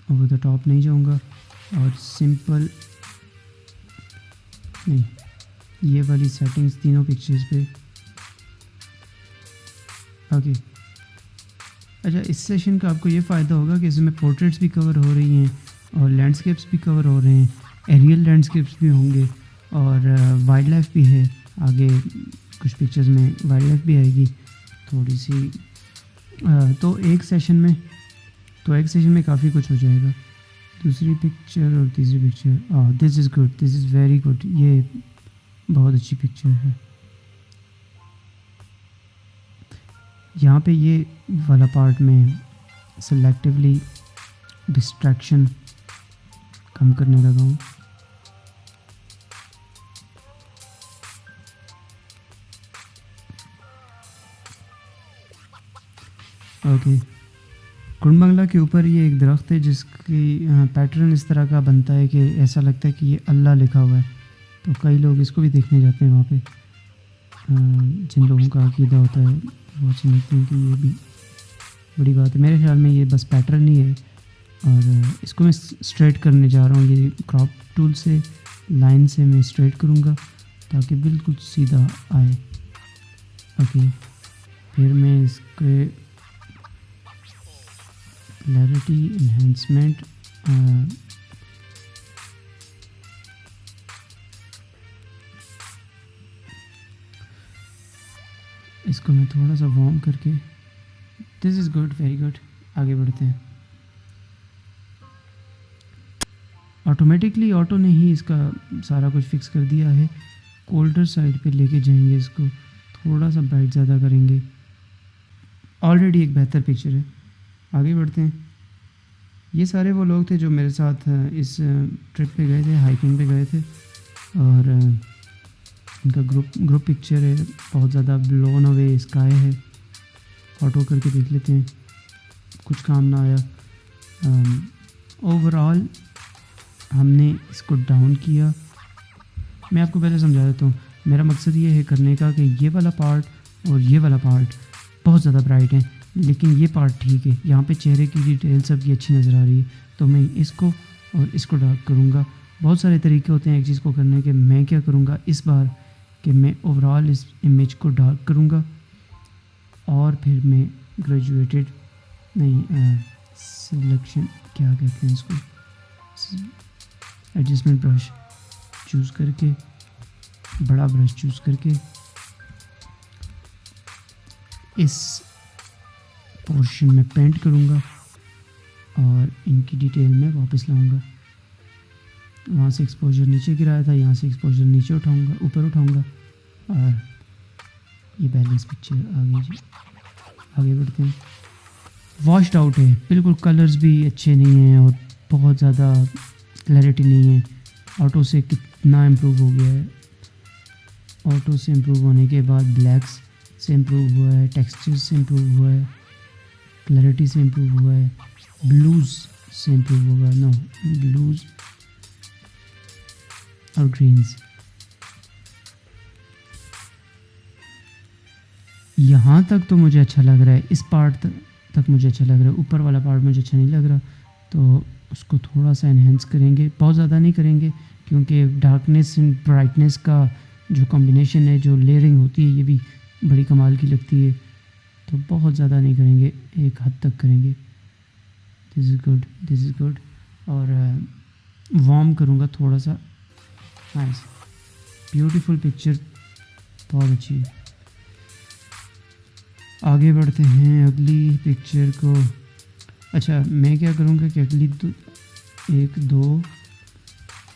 A: ओवर द टॉप नहीं जाऊँगा और सिंपल नहीं, ये वाली सेटिंग्स तीनों पिक्चर्स पे। ओके, अच्छा, इस सेशन का आपको ये फ़ायदा होगा कि इसमें पोर्ट्रेट्स भी कवर हो रही हैं और लैंडस्केप्स भी कवर हो रहे हैं, एरियल लैंडस्केप्स भी होंगे और वाइल्ड लाइफ भी है। आगे कुछ पिक्चर्स में वाइल्ड लाइफ भी आएगी थोड़ी सी। तो एक सेशन में काफ़ी कुछ हो जाएगा। दूसरी पिक्चर और तीसरी picture, this is good, this is very good, ये बहुत अच्छी पिक्चर है। यहाँ पे ये वाला पार्ट में सेलेक्टिवली डिस्ट्रैक्शन कम करने लगा हूँ। ओके, कुंड बंगला के ऊपर ये एक दरख्त है जिसकी पैटर्न इस तरह का बनता है कि ऐसा लगता है कि ये अल्लाह लिखा हुआ है, तो कई लोग इसको भी देखने जाते हैं वहाँ पे। जिन लोगों का अकीदा होता है वो समझते हैं कि ये भी बड़ी बात है। मेरे ख्याल में ये बस पैटर्न ही है और इसको मैं स्ट्रेट करने जा रहा हूँ। ये क्रॉप टूल से लाइन से मैं स्ट्रेट करूँगा ताकि बिल्कुल सीधा आए। ओके, फिर मैं इसके क्लैरिटी इन्हेंसमेंट इसको मैं थोड़ा सा वार्म करके, this is good, very good. आगे बढ़ते हैं। ऑटोमेटिकली ऑटो ने ही इसका सारा कुछ फिक्स कर दिया है। कोल्डर साइड पे लेके जाएंगे, इसको थोड़ा सा ब्राइट ज़्यादा करेंगे। ऑलरेडी एक बेहतर पिक्चर है। आगे बढ़ते हैं। ये सारे वो लोग थे जो मेरे साथ इस ट्रिप पे गए थे, हाइकिंग पे गए थे और इनका ग्रुप पिक्चर है। बहुत ज़्यादा ब्लोन अवे स्काई है। ऑटो करके देख लेते हैं, कुछ काम ना आया। ओवरऑल हमने इसको डाउन किया। मैं आपको पहले समझा देता हूँ, मेरा मकसद ये है करने का कि ये वाला पार्ट और ये वाला पार्ट बहुत ज़्यादा ब्राइट है, लेकिन ये पार्ट ठीक है। यहाँ पे चेहरे की डिटेल सबकी अच्छी नज़र आ रही है, तो मैं इसको और इसको डार्क करूँगा। बहुत सारे तरीके होते हैं एक चीज़ को करने के। मैं क्या करूँगा इस बार कि मैं ओवरऑल इस इमेज को डार्क करूँगा और फिर मैं ग्रेजुएटेड नहीं, सिलेक्शन क्या कहते हैं इसको, एडजस्टमेंट ब्रश चूज़ करके, बड़ा ब्रश चूज़ करके इस पोर्शन में पेंट करूँगा और इनकी डिटेल में वापस लाऊंगा। वहाँ से एक्सपोजर नीचे गिराया था, यहाँ से एक्सपोजर नीचे उठाऊंगा, ऊपर उठाऊंगा और ये बैलेंस पिक्चर आ गई जी। आगे बढ़ते हैं। वॉश्ड आउट है बिल्कुल, कलर्स भी अच्छे नहीं हैं और बहुत ज़्यादा क्लैरिटी नहीं है। ऑटो से कितना इम्प्रूव हो गया है। ऑटो से इम्प्रूव होने के बाद ब्लैक्स से इम्प्रूव हुआ है, टेक्सचर से इम्प्रूव हुआ है, क्लैरिटी से इम्प्रूव हुआ है, ब्लूज़ से इम्प्रूव होगा। नो, ब्लूज़ और ग्रीन्स। यहाँ तक तो मुझे अच्छा लग रहा है, इस पार्ट तक मुझे अच्छा लग रहा है, ऊपर वाला पार्ट मुझे अच्छा नहीं लग रहा, तो उसको थोड़ा सा इन्हेंस करेंगे, बहुत ज़्यादा नहीं करेंगे क्योंकि डार्कनेस एंड ब्राइटनेस का जो कॉम्बिनेशन है, जो लेयरिंग होती है, ये भी बड़ी कमाल की लगती है, तो बहुत ज़्यादा नहीं करेंगे, एक हद तक करेंगे। This is good, this is good. और वार्म करूँगा थोड़ा सा। नाइस, ब्यूटीफुल पिक्चर, बहुत अच्छी है। आगे बढ़ते हैं अगली पिक्चर को। अच्छा, मैं क्या करूँगा कि अगली एक दो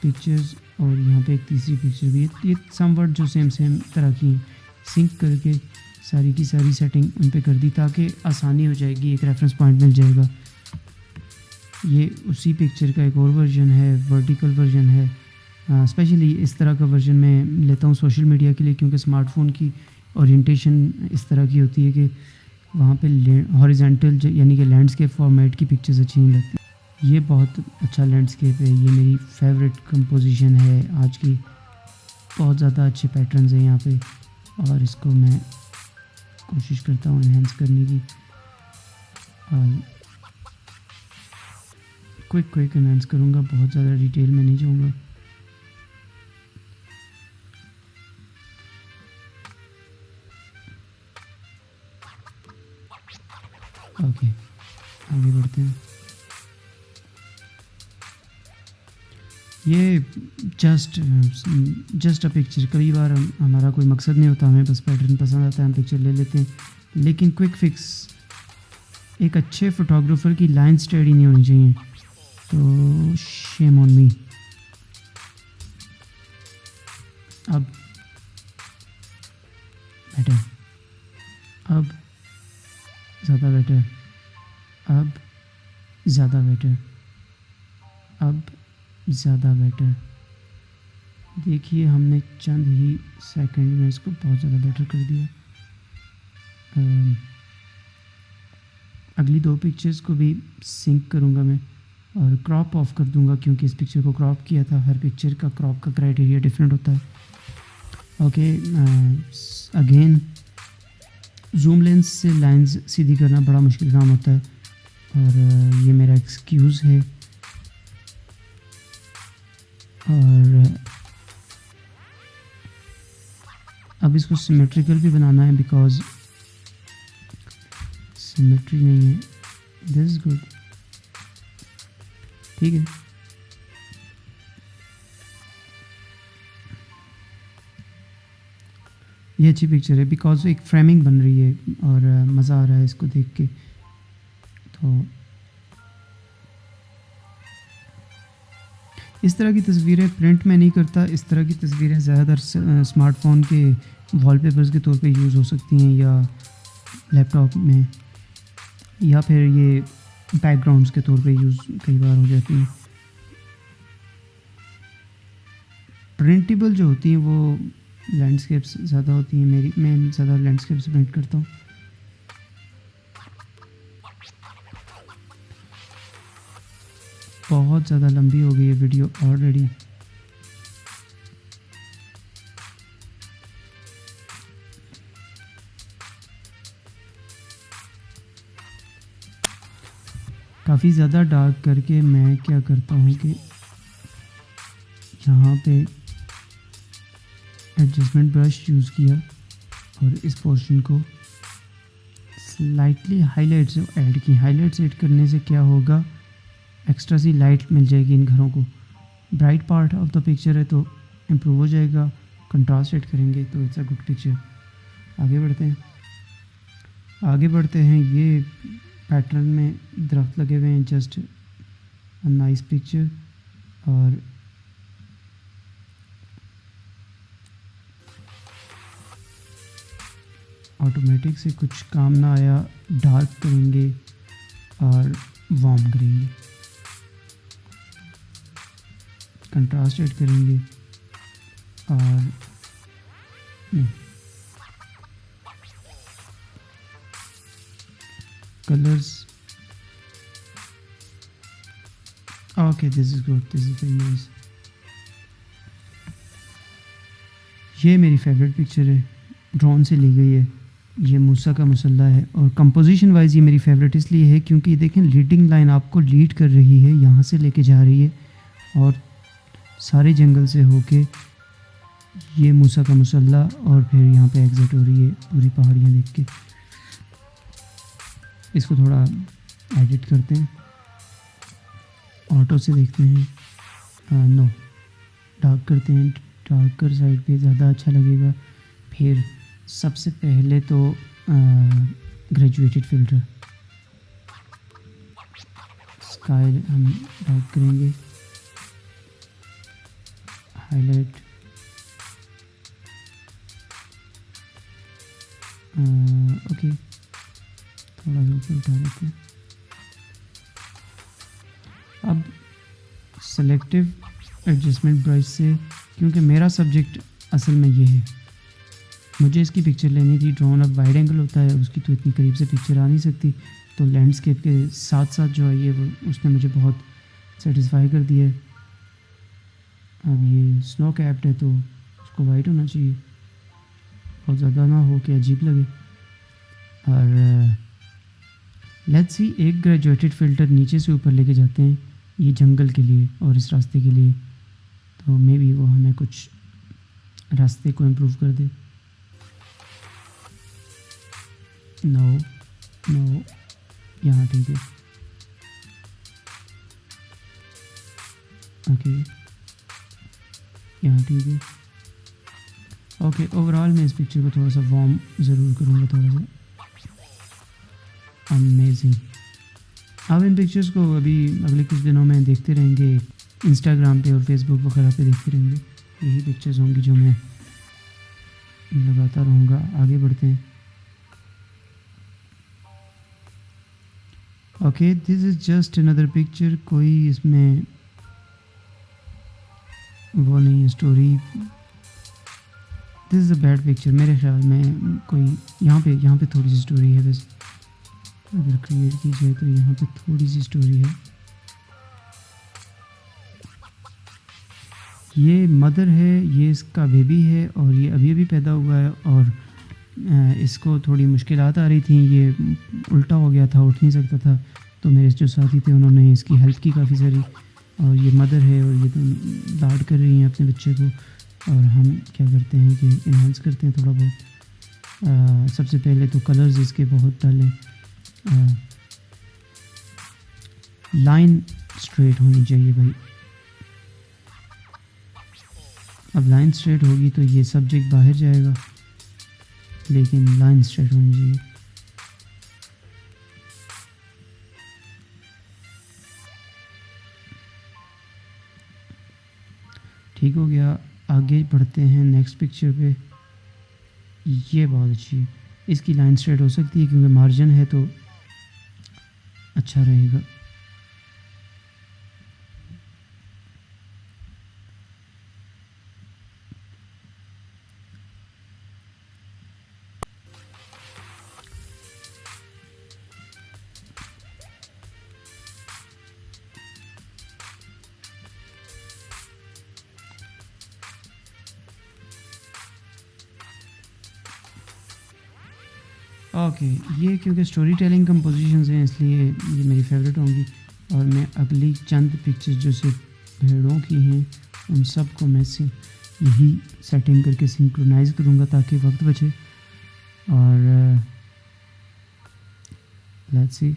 A: पिक्चर्स और यहाँ पे एक तीसरी पिक्चर भी है, ये समवट जो सेम तरह की हैं, सिंक करके सारी की सारी सेटिंग उन पे कर दी ताकि आसानी हो जाएगी, एक रेफरेंस पॉइंट मिल जाएगा। ये उसी पिक्चर का एक और वर्जन है, वर्टिकल वर्जन है। स्पेशली इस तरह का वर्जन मैं लेता हूँ सोशल मीडिया के लिए, क्योंकि स्मार्टफोन की ओरिएंटेशन इस तरह की होती है कि वहाँ पे हॉरिजॉन्टल यानी कि लैंडस्केप फॉर्मेट की पिक्चर्स अच्छी नहीं लगती। ये बहुत अच्छा लैंडस्केप है, ये मेरी फेवरेट कंपोजिशन है आज की, बहुत ज़्यादा अच्छे पैटर्न्स हैं यहाँ पे, और इसको मैं कोशिश करता हूँ एनहेंस करने की, और क्विक एनहेंस करूँगा, बहुत ज़्यादा डिटेल में नहीं जाऊँगा। ओके, आगे बढ़ते हैं। ये जस्ट अ पिक्चर, कई बार हमारा कोई मकसद नहीं होता, हमें बस पैटर्न पसंद आता है, हम पिक्चर ले लेते हैं, लेकिन क्विक फिक्स, एक अच्छे फोटोग्राफर की लाइन स्टेडी नहीं होनी चाहिए, तो शेम ऑन मी। अब बेटर, अब ज़्यादा बेटर, अब ज़्यादा बेटर, अब ज़्यादा बेटर। देखिए हमने चंद ही सेकंड में इसको बहुत ज़्यादा बेटर कर दिया। अगली दो पिक्चर्स को भी सिंक करूँगा मैं, और क्रॉप ऑफ कर दूँगा, क्योंकि इस पिक्चर को क्रॉप किया था, हर पिक्चर का क्रॉप का क्राइटेरिया डिफरेंट होता है। ओके, अगेन जूम लेंस से लाइंस सीधी करना बड़ा मुश्किल काम होता है, और ये मेरा एक्सक्यूज़ है। और अब इसको सिमेट्रिकल भी बनाना है, बिकॉज सिमेट्री नहीं है। दिस इज गुड, ठीक है। ये अच्छी पिक्चर है बिकॉज एक फ्रेमिंग बन रही है, और मज़ा आ रहा है इसको देख के। तो इस तरह की तस्वीरें प्रिंट में नहीं करता, इस तरह की तस्वीरें ज़्यादातर स्मार्टफोन के वॉलपेपर्स के तौर पे यूज़ हो सकती हैं, या लैपटॉप में, या फिर ये बैकग्राउंड्स के तौर पे यूज़ कई बार हो जाती हैं। प्रिंटेबल जो होती हैं वो लैंडस्केप्स ज़्यादा होती हैं, मैं ज़्यादा लैंडस्केप्स प्रिंट करता हूँ। बहुत ज़्यादा लंबी हो गई है वीडियो ऑलरेडी। काफ़ी ज़्यादा डार्क करके मैं क्या करता हूँ कि यहाँ पे एडजस्टमेंट ब्रश यूज़ किया, और इस पोर्शन को स्लाइटली हाईलाइट्स ऐड की। हाईलाइट्स ऐड करने से क्या होगा, एक्स्ट्रा सी लाइट मिल जाएगी इन घरों को। Bright part of the picture है तो इम्प्रूव हो जाएगा, कंट्रास्ट ऐड करेंगे तो इट्स अ गुड पिक्चर। आगे बढ़ते हैं। ये पैटर्न में दरख्त लगे हुए हैं, जस्ट अ नाइस पिक्चर। और ऑटोमेटिक से कुछ काम ना आया, डार्क करेंगे और वार्म करेंगे, कंट्रास्ट ऐड करेंगे, और colours. Okay, this is good, this is very nice. ये मेरी फेवरेट पिक्चर है, ड्रोन से ली गई है। ये मूसा का मुसल्ला है और कंपोजिशन वाइज ये मेरी फेवरेट इसलिए है क्योंकि देखें लीडिंग लाइन आपको लीड कर रही है, यहाँ से लेके जा रही है और सारे जंगल से होके ये मूसा का मुसल्ला और फिर यहाँ पे एग्जिट हो रही है पूरी पहाड़ियाँ देख के। इसको थोड़ा एडिट करते हैं, ऑटो से देखते हैं, नो डार्क करते हैं, डार्कर साइड पे ज़्यादा अच्छा लगेगा। फिर सबसे पहले तो ग्रेजुएटेड फिल्टर, स्काई हम डार्क करेंगे, हाईलाइट, ओके थोड़ा सा ऊपर उठा लेते हैं। अब सेलेक्टिव एडजस्टमेंट ब्रश से, क्योंकि मेरा सब्जेक्ट असल में ये है, मुझे इसकी पिक्चर लेनी थी। ड्रोन अब वाइड एंगल होता है, उसकी तो इतनी करीब से पिक्चर आ नहीं सकती, तो लैंडस्केप के साथ साथ जो है ये उसने मुझे बहुत सेटिस्फाई कर दिया है। अब ये स्नो कैप्ड है तो उसको वाइट होना चाहिए, बहुत ज़्यादा ना हो कि अजीब लगे। और लेट्स सी, एक ग्रेजुएटेड फ़िल्टर नीचे से ऊपर लेके जाते हैं ये जंगल के लिए और इस रास्ते के लिए, तो मे बी वो हमें कुछ रास्ते को इम्प्रूव कर दे। नो नो, यहाँ ठीक है, ओके यहाँ ठीक है, ओके। ओवरऑल मैं इस पिक्चर को थोड़ा सा वार्म ज़रूर करूँगा, थोड़ा सा अमेजिंग। आप इन पिक्चर्स को अभी अगले कुछ दिनों में देखते रहेंगे, इंस्टाग्राम पे और फेसबुक वगैरह पे देखते रहेंगे। यही पिक्चर्स होंगी जो मैं लगाता रहूँगा। आगे बढ़ते हैं। Okay, this is just another picture, कोई इसमें वो नहीं है story. This is a bad picture, मेरे ख्याल में कोई यहाँ पे थोड़ी सी स्टोरी है, वैसे अगर क्रिएट की जाए तो यहाँ पे थोड़ी सी स्टोरी है। ये मदर है, ये इसका बेबी है और ये अभी अभी पैदा हुआ है और इसको थोड़ी मुश्किलात आ रही थी, ये उल्टा हो गया था, उठ नहीं सकता था, तो मेरे जो साथी थे उन्होंने इसकी हेल्प की काफ़ी सारी। और ये मदर है और ये तो लाड कर रही हैं अपने बच्चे को, और हम क्या करते हैं कि इन्हांस करते हैं थोड़ा बहुत। सबसे पहले तो कलर्स इसके बहुत डालें, लाइन स्ट्रेट होनी चाहिए भाई। अब लाइन स्ट्रेट होगी तो ये सब्जेक्ट बाहर जाएगा, लेकिन लाइन स्ट्रेट होनी चाहिए। ठीक हो गया, आगे बढ़ते हैं नेक्स्ट पिक्चर पे। ये बहुत अच्छी है, इसकी लाइन स्ट्रेट हो सकती है क्योंकि मार्जिन है तो अच्छा रहेगा। ओके, ये क्योंकि स्टोरी टेलिंग कंपोजिशंस हैं इसलिए ये मेरी फेवरेट होंगी। और मैं अगली चंद पिक्चर्स जो सिर्फ भेड़ों की हैं उन सब को मैं यही सेटिंग करके सिंक्रोनाइज़ करूँगा ताकि वक्त बचे। और लेट्स सी,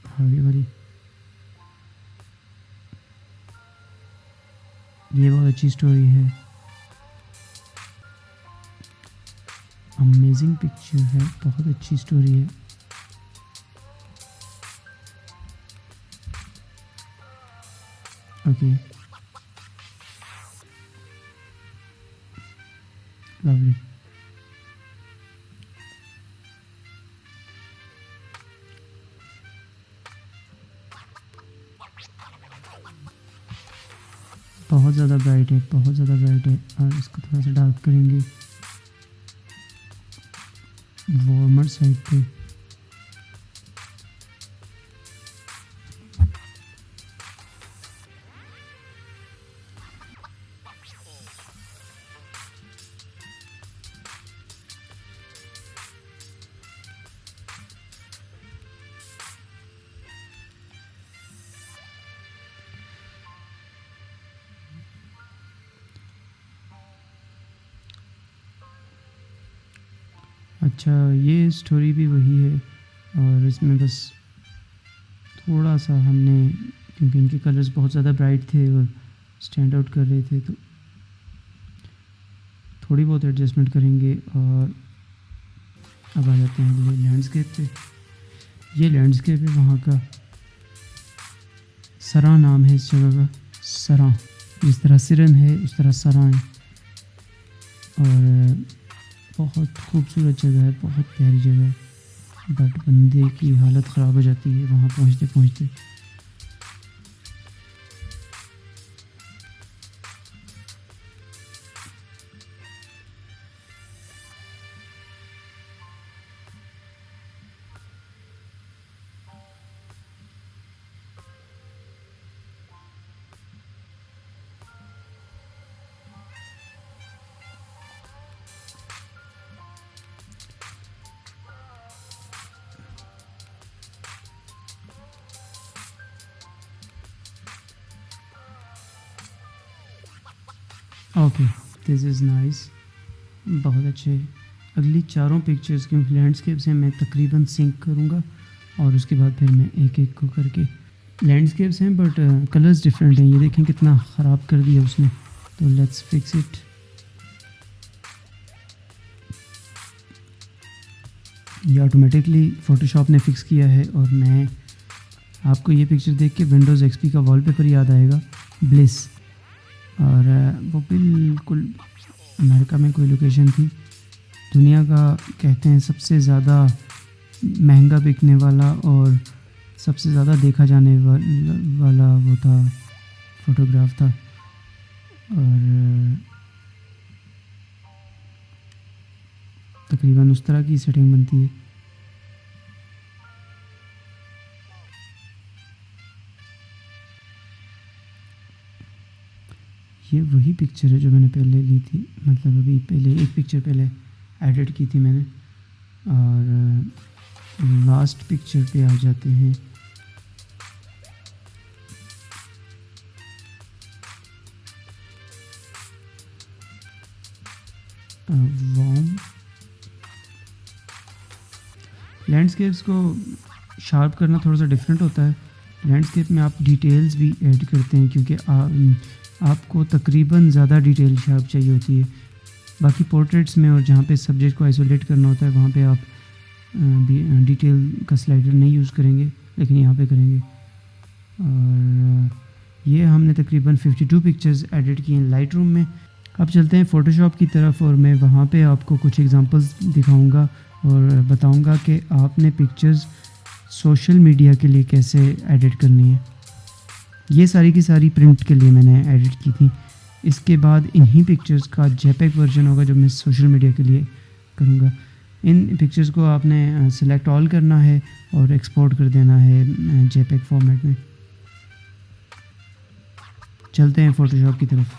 A: आगे वाली ये बहुत अच्छी स्टोरी है, अमेजिंग पिक्चर है, बहुत अच्छी स्टोरी है। Okay, lovely. बहुत ज़्यादा ब्राइट है, बहुत ज़्यादा ब्राइट है, और इसको थोड़ा सा डार्क करेंगे वार्मर साइड पे। अच्छा, ये स्टोरी भी वही है और इसमें बस थोड़ा सा हमने, क्योंकि इनके कलर्स बहुत ज़्यादा ब्राइट थे और स्टैंड आउट कर रहे थे, तो थोड़ी बहुत एडजस्टमेंट करेंगे। और अब आ जाते हैं अगले लैंडस्केप पे। ये लैंडस्केप है वहाँ का, सरा नाम है इस जगह का, सरा। जिस तरह सिरन है उस तरह सरा है और बहुत खूबसूरत जगह है, बहुत प्यारी जगह है। बट बंदे की हालत ख़राब हो जाती है वहाँ पहुँचते पहुँचते। ओके, दिस इज़ नाइस, बहुत अच्छे। अगली चारों पिक्चर्स क्योंकि लैंडस्केप से मैं तकरीबन सिंक करूँगा और उसके बाद फिर मैं एक एक को करके। लैंडस्केप्स हैं बट कलर्स डिफरेंट हैं, ये देखें कितना ख़राब कर दिया उसने। तो लेट्स फिक्स इट। ये ऑटोमेटिकली फ़ोटोशॉप ने फ़िक्स किया है और मैं आपको ये पिक्चर देख के विंडोज़ एक्सपी का वॉलपेपर याद आएगा, ब्लिस। और वो बिल्कुल अमेरिका में कोई लोकेशन थी, दुनिया का कहते हैं सबसे ज़्यादा महंगा बिकने वाला और सबसे ज़्यादा देखा जाने वाला वो था, फोटोग्राफ था। और तकरीबन उस तरह की सेटिंग बनती है। ये वही पिक्चर है जो मैंने पहले ली थी, मतलब अभी पहले एक पिक्चर पहले एडिट की थी मैंने। और लास्ट पिक्चर पे आ जाते हैं। वार्म लैंडस्केप्स को शार्प करना थोड़ा सा डिफरेंट होता है। लैंडस्केप में आप डिटेल्स भी ऐड करते हैं क्योंकि आपको तकरीबन ज़्यादा डिटेल शार्प चाहिए होती है। बाकी पोर्ट्रेट्स में और जहाँ पे सब्जेक्ट को आइसोलेट करना होता है वहाँ पे आप डिटेल का स्लाइडर नहीं यूज़ करेंगे, लेकिन यहाँ पे करेंगे। और ये हमने तकरीबन 52 पिक्चर्स एडिट किए हैं लाइट रूम में। अब चलते हैं फ़ोटोशॉप की तरफ और मैं वहाँ पे आपको कुछ एग्जांपल्स दिखाऊंगा और बताऊंगा कि आपने पिक्चर्स सोशल मीडिया के लिए कैसे एडिट करनी है। ये सारी की सारी प्रिंट के लिए मैंने एडिट की थी। इसके बाद इन्हीं पिक्चर्स का जेपेग वर्जन होगा जो मैं सोशल मीडिया के लिए करूँगा। इन पिक्चर्स को आपने सेलेक्ट ऑल करना है और एक्सपोर्ट कर देना है जेपेग फॉर्मेट में। चलते हैं फ़ोटोशॉप की तरफ।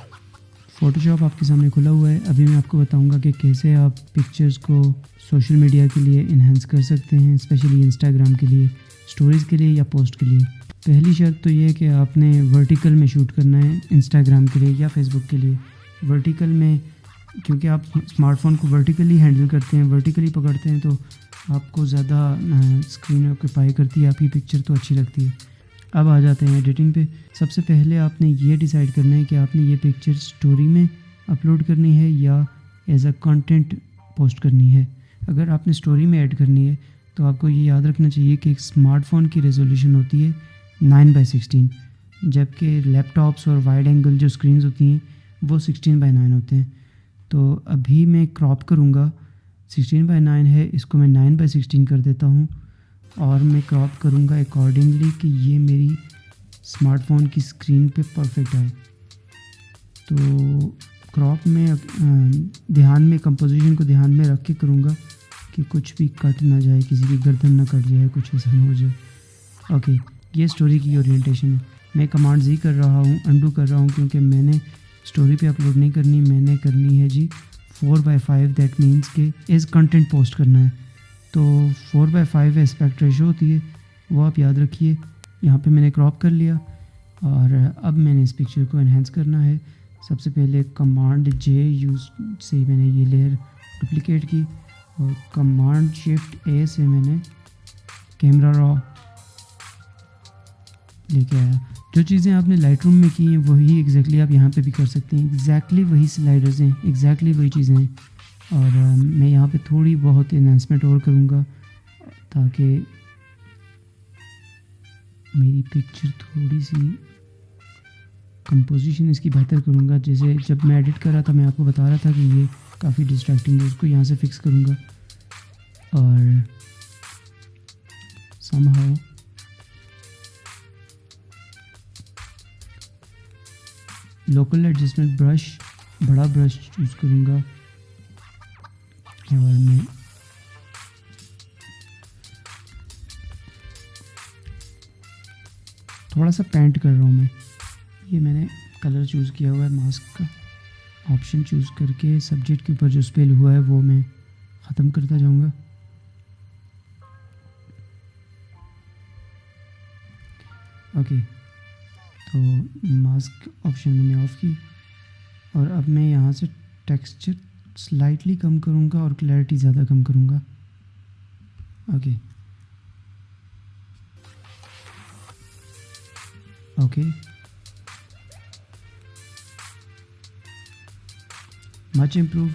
A: फ़ोटोशॉप आपके सामने खुला हुआ है। अभी मैं आपको बताऊंगा कि कैसे आप पिक्चर्स को सोशल मीडिया के लिए इन्हेंस कर सकते हैं, स्पेशली इंस्टाग्राम के लिए, स्टोरीज़ के लिए या पोस्ट के लिए। पहली शर्त तो ये है कि आपने वर्टिकल में शूट करना है इंस्टाग्राम के लिए या फेसबुक के लिए। वर्टिकल में क्योंकि आप स्मार्टफोन को वर्टिकली हैंडल करते हैं, वर्टिकली पकड़ते हैं, तो आपको ज़्यादा स्क्रीन ऑक्यूपाई करती है आपकी पिक्चर, तो अच्छी लगती है। अब आ जाते हैं एडिटिंग पे। सबसे पहले आपने ये डिसाइड करना है कि आपने ये पिक्चर स्टोरी में अपलोड करनी है या एज अ कंटेंट पोस्ट करनी है। अगर आपने स्टोरी में ऐड करनी है तो आपको ये याद रखना चाहिए कि एक स्मार्टफोन की रेजोल्यूशन होती है 9:16, जबकि लैपटॉप्स और वाइड एंगल जो स्क्रीन्स होती हैं वो 16:9 होते हैं। तो अभी मैं क्रॉप करूँगा, 16:9 है, इसको मैं 9:16 कर देता हूँ और मैं क्रॉप करूँगा अकॉर्डिंगली कि ये मेरी स्मार्टफोन की स्क्रीन पे परफेक्ट आए। तो क्रॉप में ध्यान में कंपोजिशन को ध्यान में रख के करूँगा कि कुछ भी कट ना जाए, किसी की गर्दन ना कट जाए, कुछ ऐसा ना हो जाए। ओके, ये स्टोरी की ओरिएंटेशन है। मैं कमांड जी कर रहा हूँ, अंडू कर रहा हूँ क्योंकि मैंने स्टोरी पे अपलोड नहीं करनी, मैंने करनी है जी 4:5। दैट मीन्स कि एज कंटेंट पोस्ट करना है। तो 4:5 एस्पेक्ट रेशो होती है, वो आप याद रखिए। यहाँ पे मैंने क्रॉप कर लिया और अब मैंने इस पिक्चर को एनहेंस करना है। सबसे पहले कमांड जे यूज़ से मैंने ये लेयर डुप्लिकेट की और कमांड शिफ्ट ए से मैंने कैमरा रॉ लेके आया। जो चीज़ें आपने लाइट रूम में की हैं वही एग्जैक्टली आप यहाँ पे भी कर सकते हैं। एग्जैक्टली वही स्लाइडर्स हैं, एग्जैक्टली वही चीज़ें हैं। और मैं यहाँ पे थोड़ी बहुत इन्हांसमेंट और करूँगा ताकि मेरी पिक्चर थोड़ी सी कंपोजिशन इसकी बेहतर करूँगा। जैसे जब मैं एडिट कर रहा था मैं आपको बता रहा था कि ये काफ़ी डिस्ट्रैक्टिंग है, उसको यहाँ से फिक्स करूँगा। और समहाउ लोकल एडजस्टमेंट ब्रश, बड़ा ब्रश चूज़ करूँगा और मैं थोड़ा सा पेंट कर रहा हूँ। ये मैंने कलर चूज़ किया हुआ है, मास्क का ऑप्शन चूज़ करके सब्जेक्ट के ऊपर जो स्पेल हुआ है वो मैं ख़त्म करता जाऊँगा। ओके, तो मास्क ऑप्शन मैंने ऑफ़ की और अब मैं यहाँ से टेक्सचर स्लाइटली कम करूँगा और क्लैरिटी ज़्यादा कम करूँगा। Okay okay, much improved.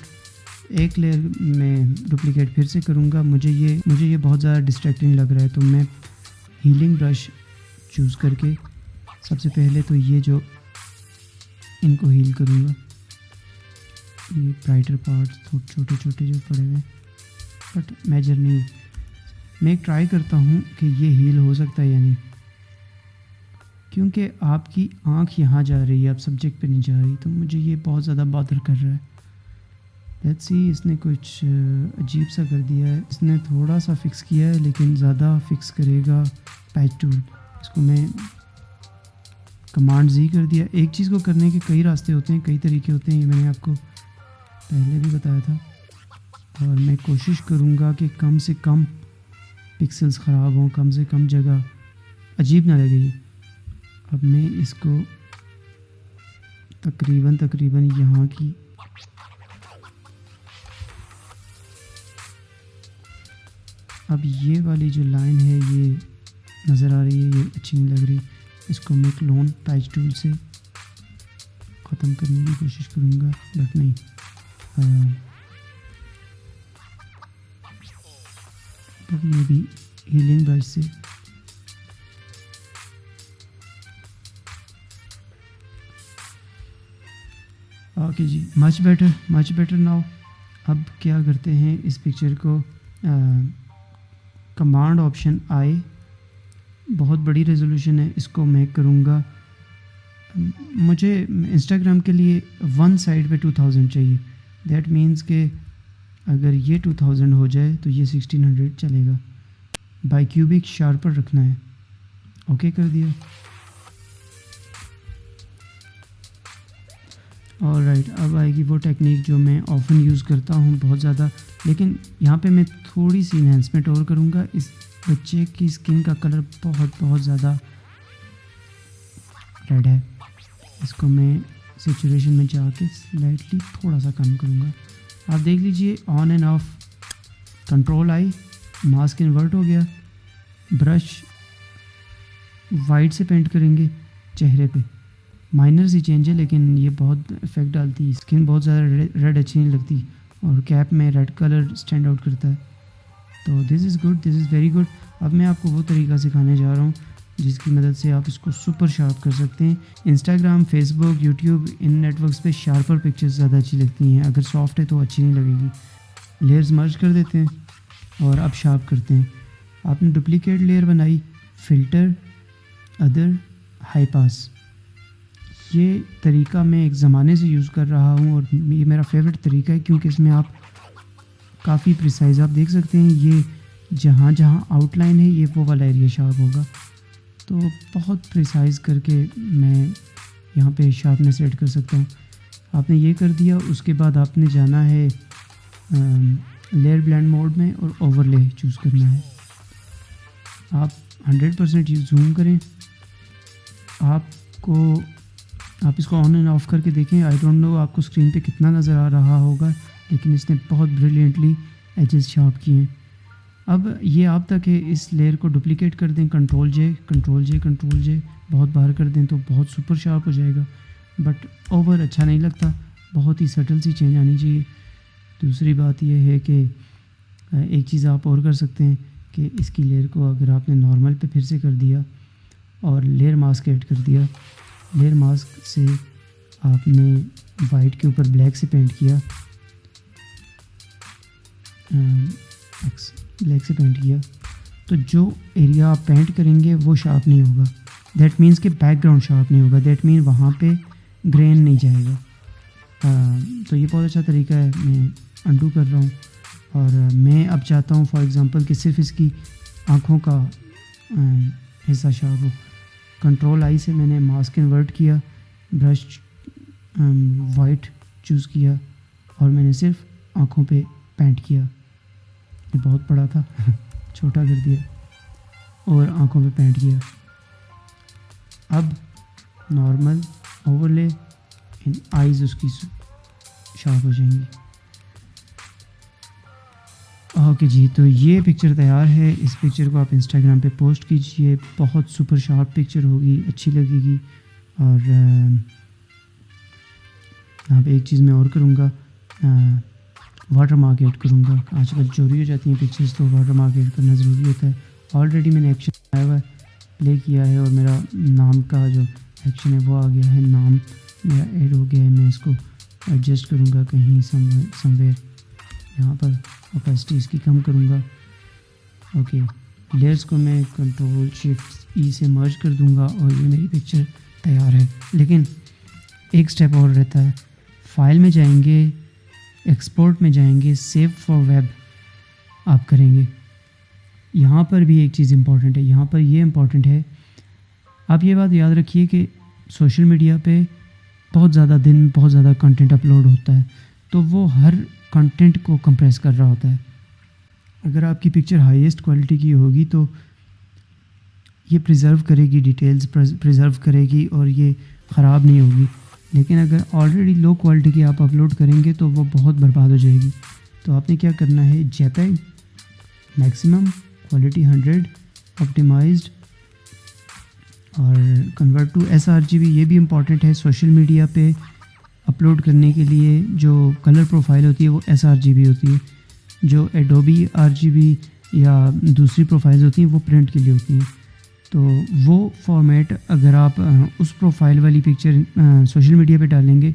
A: एक लेयर में डुप्लीकेट फिर से करूँगा। मुझे ये बहुत ज़्यादा डिस्ट्रैक्टिंग लग रहा है, तो मैं हीलिंग ब्रश चूज़ करके सबसे पहले तो ये जो इनको हील करूँगा। ये ब्राइटर पार्ट्स छोटे छोटे जो पड़े हुए बट मेजर नहीं। मैं एक ट्राई करता हूँ कि ये हील हो सकता है या नहीं, क्योंकि आपकी आँख यहाँ जा रही है, आप सब्जेक्ट पे नहीं जा रही, तो मुझे ये बहुत ज़्यादा बॉदर कर रहा है। लेट्स सी, इसने कुछ अजीब सा कर दिया है। इसने थोड़ा सा फिक्स किया है लेकिन ज़्यादा फिक्स करेगा पैच टूल। इसको मैं कमांड जी कर दिया। एक चीज़ को करने के कई रास्ते होते हैं, कई तरीके होते हैं, ये मैंने आपको पहले भी बताया था। और मैं कोशिश करूँगा कि कम से कम पिक्सेल्स ख़राब हों, कम से कम जगह अजीब ना लगे। अब मैं इसको तकरीबन यहाँ की अब ये वाली जो लाइन है ये नज़र आ रही है, ये अच्छी नहीं लग रही। इसको मैं क्लोन पैच टूल से ख़त्म करने की कोशिश करूँगा बट नहीं। But may be healing brush से ओके जी, मच बेटर नाउ। अब क्या करते हैं, इस पिक्चर को कमांड ऑप्शन आए, बहुत बड़ी रेजोल्यूशन है, इसको मैं करूँगा। मुझे इंस्टाग्राम के लिए वन साइड पे 2000 चाहिए। दैट मीन्स कि अगर ये 2000 हो जाए तो ये 1600 चलेगा। बाई क्यूबिक शार्पर रखना है। ओके कर दिया। और राइट, अब आएगी वो टेक्निक जो मैं ऑफन यूज़ करता हूँ बहुत ज़्यादा, लेकिन यहाँ पे मैं थोड़ी सी इन्हेंसमेंट और करूँगा। इस बच्चे की स्किन का कलर बहुत ज़्यादा रेड है। इसको मैं सैचुरेशन में जाके स्लाइटली थोड़ा सा कम करूँगा। आप देख लीजिए, on end of, control I, mask invert हो गया। ब्रश वाइट से पेंट करेंगे चेहरे पे, माइनर सी चेंज है लेकिन ये बहुत इफेक्ट डालती है। स्किन बहुत ज़्यादा रेड अच्छी नहीं लगती और कैप में रेड कलर स्टैंड आउट करता है। तो this is good, this is very good. अब मैं आपको वो तरीका सिखाने जा रहा हूँ जिसकी मदद से आप इसको सुपर शार्प कर सकते हैं। इंस्टाग्राम, फेसबुक, यूट्यूब, इन नेटवर्क्स पे शार्पर पिक्चर्स ज़्यादा अच्छी लगती हैं। अगर सॉफ्ट है तो अच्छी नहीं लगेगी। लेयर्स मर्ज कर देते हैं और अब शार्प करते हैं। आपने डुप्लीकेट लेयर बनाई, फ़िल्टर, अदर, हाई पास। ये तरीका मैं एक ज़माने से यूज़ कर रहा हूँ और ये मेरा फेवरेट तरीका है क्योंकि इसमें आप काफ़ी प्रिसाइज, आप देख सकते हैं ये जहाँ जहाँ आउटलाइन है ये वो वाला एरिया शार्प होगा। तो बहुत प्रिसाइज करके मैं यहाँ पे शार्पनेस ऐड कर सकता हूँ। आपने ये कर दिया, उसके बाद आपने जाना है लेयर ब्लेंड मोड में और ओवरले चूज़ करना है। आप 100% जूम करें। आप इसको ऑन एंड ऑफ करके देखें। आई डोंट नो आपको स्क्रीन पे कितना नज़र आ रहा होगा, लेकिन इसने बहुत ब्रिलियंटली एजेस शार्प किए हैं। अब ये आप तक है, इस लेयर को डुप्लिकेट कर दें, कंट्रोल जे कंट्रोल जे कंट्रोल जे बहुत बाहर कर दें तो बहुत सुपर शार्प हो जाएगा, बट ओवर अच्छा नहीं लगता, बहुत ही सटल सी चेंज आनी चाहिए। दूसरी बात यह है कि एक चीज़ आप और कर सकते हैं कि इसकी लेयर को अगर आपने नॉर्मल पे फिर से कर दिया और लेयर मास्क ऐड कर दिया, लेयर मास्क से आपने वाइट के ऊपर ब्लैक से पेंट किया, ब्लैक से पेंट किया, तो जो एरिया आप पेंट करेंगे वो शार्प नहीं होगा। दैट मीन्स कि बैकग्राउंड शार्प नहीं होगा, दैट मीन वहाँ पे ग्रेन नहीं जाएगा। तो ये बहुत अच्छा तरीका है, मैं अंडू कर रहा हूँ और मैं अब चाहता हूँ फॉर एग्ज़ाम्पल कि सिर्फ इसकी आँखों का हिस्सा शार्प हो। कंट्रोल आई से मैंने मास्क इन्वर्ट किया, ब्रश वाइट चूज़ किया और मैंने सिर्फ आँखों पे पेंट किया। ये बहुत बड़ा था छोटा कर दिया और आँखों पे पेंट किया। अब नॉर्मल ओवरले इन आइज़ उसकी शार्प हो जाएंगी। ओके जी, तो ये पिक्चर तैयार है। इस पिक्चर को आप इंस्टाग्राम पे पोस्ट कीजिए, बहुत सुपर शार्प पिक्चर होगी, अच्छी लगेगी। और यहाँ पे एक चीज़ मैं और करूँगा, वाटर मार्क ऐड करूँगा। आजकल चोरी हो जाती हैं पिक्चर्स, तो वाटर मार्क ऐड करना ज़रूरी होता है। ऑलरेडी मैंने एक्शन आया हुआ है, प्ले किया है और मेरा नाम का जो एक्शन है वो आ गया है, नाम मेरा ऐड हो गया है। मैं इसको एडजस्ट करूँगा कहीं समवेयर, यहाँ पर ओपेसिटी इसकी कम करूँगा। ओके, लेयर्स को मैं कंट्रोल शिफ्ट ई से मर्ज कर दूँगा और ये मेरी पिक्चर तैयार है। लेकिन एक स्टेप और रहता है, फाइल में जाएंगे, एक्सपोर्ट में जाएंगे, सेव फॉर वेब आप करेंगे। यहाँ पर भी एक चीज़ इम्पॉर्टेंट है, यहाँ पर ये इम्पॉर्टेंट है, आप ये बात याद रखिए कि सोशल मीडिया पे बहुत ज़्यादा कंटेंट अपलोड होता है, तो वो हर कंटेंट को कंप्रेस कर रहा होता है। अगर आपकी पिक्चर हाईएस्ट क्वालिटी की होगी तो ये प्रिजर्व करेगी, डिटेल्स प्रिजर्व करेगी और ये ख़राब नहीं होगी। लेकिन अगर ऑलरेडी लो क्वालिटी की आप अपलोड करेंगे तो वो बहुत बर्बाद हो जाएगी। तो आपने क्या करना है, जेपेग मैक्सिमम क्वालिटी 100 ऑप्टिमाइज्ड और कन्वर्ट टू sRGB। ये भी इम्पॉर्टेंट है, सोशल मीडिया पे अपलोड करने के लिए जो कलर प्रोफाइल होती है वो sRGB होती है, जो एडोबी RGB या दूसरी प्रोफाइल्स होती हैं वो प्रिंट के लिए होती हैं। तो वो फॉर्मेट अगर आप उस प्रोफाइल वाली पिक्चर सोशल मीडिया पे डालेंगे,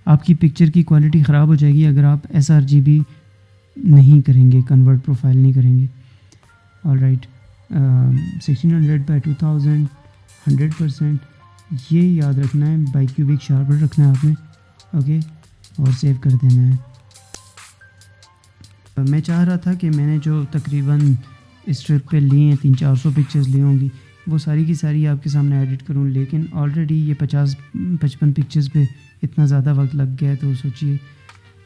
A: आपकी पिक्चर की क्वालिटी ख़राब हो जाएगी अगर आप sRGB नहीं करेंगे, कन्वर्ट प्रोफाइल नहीं करेंगे। ऑलराइट, 1600 बाई 2000 100%, ये याद रखना है, बाई क्यूबिक शार्पर रखना है आपने। ओके, और सेव कर देना है। मैं चाह रहा था कि मैंने जो तकरीबन इस ट्रिप पे ली हैं 300-400 पिक्चर्स ली होंगी, वो सारी की सारी आपके सामने एडिट करूं, लेकिन ऑलरेडी ये 50-55 पिक्चर्स पे इतना ज़्यादा वक्त लग गया है, तो सोचिए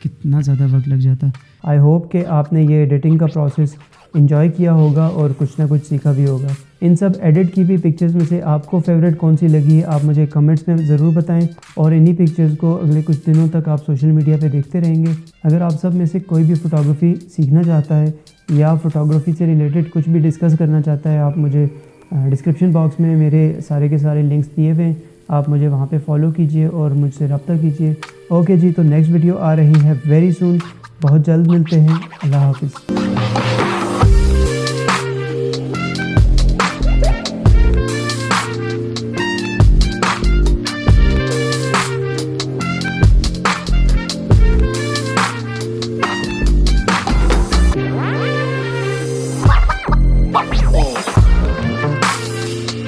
A: कितना ज़्यादा वक्त लग जाता। आई होप कि आपने ये एडिटिंग का प्रोसेस एंजॉय किया होगा और कुछ ना कुछ सीखा भी होगा। इन सब एडिट की हुई पिक्चर्स में से आपको फेवरेट कौन सी लगी है आप मुझे कमेंट्स में ज़रूर बताएं, और इन्हीं पिक्चर्स को अगले कुछ दिनों तक आप सोशल मीडिया पे देखते रहेंगे। अगर आप सब में से कोई भी फ़ोटोग्राफ़ी सीखना चाहता है या फ़ोटोग्राफ़ी से रिलेटेड कुछ भी डिस्कस करना चाहता है, आप मुझे डिस्क्रिप्शन बॉक्स में मेरे सारे के सारे लिंक्स दिए हुए हैं, आप मुझे वहाँ पे फॉलो कीजिए और मुझसे रब्ता कीजिए। ओके जी, तो नेक्स्ट वीडियो आ रही है वेरी सून, बहुत जल्द मिलते हैं। अल्लाह हाफिज़।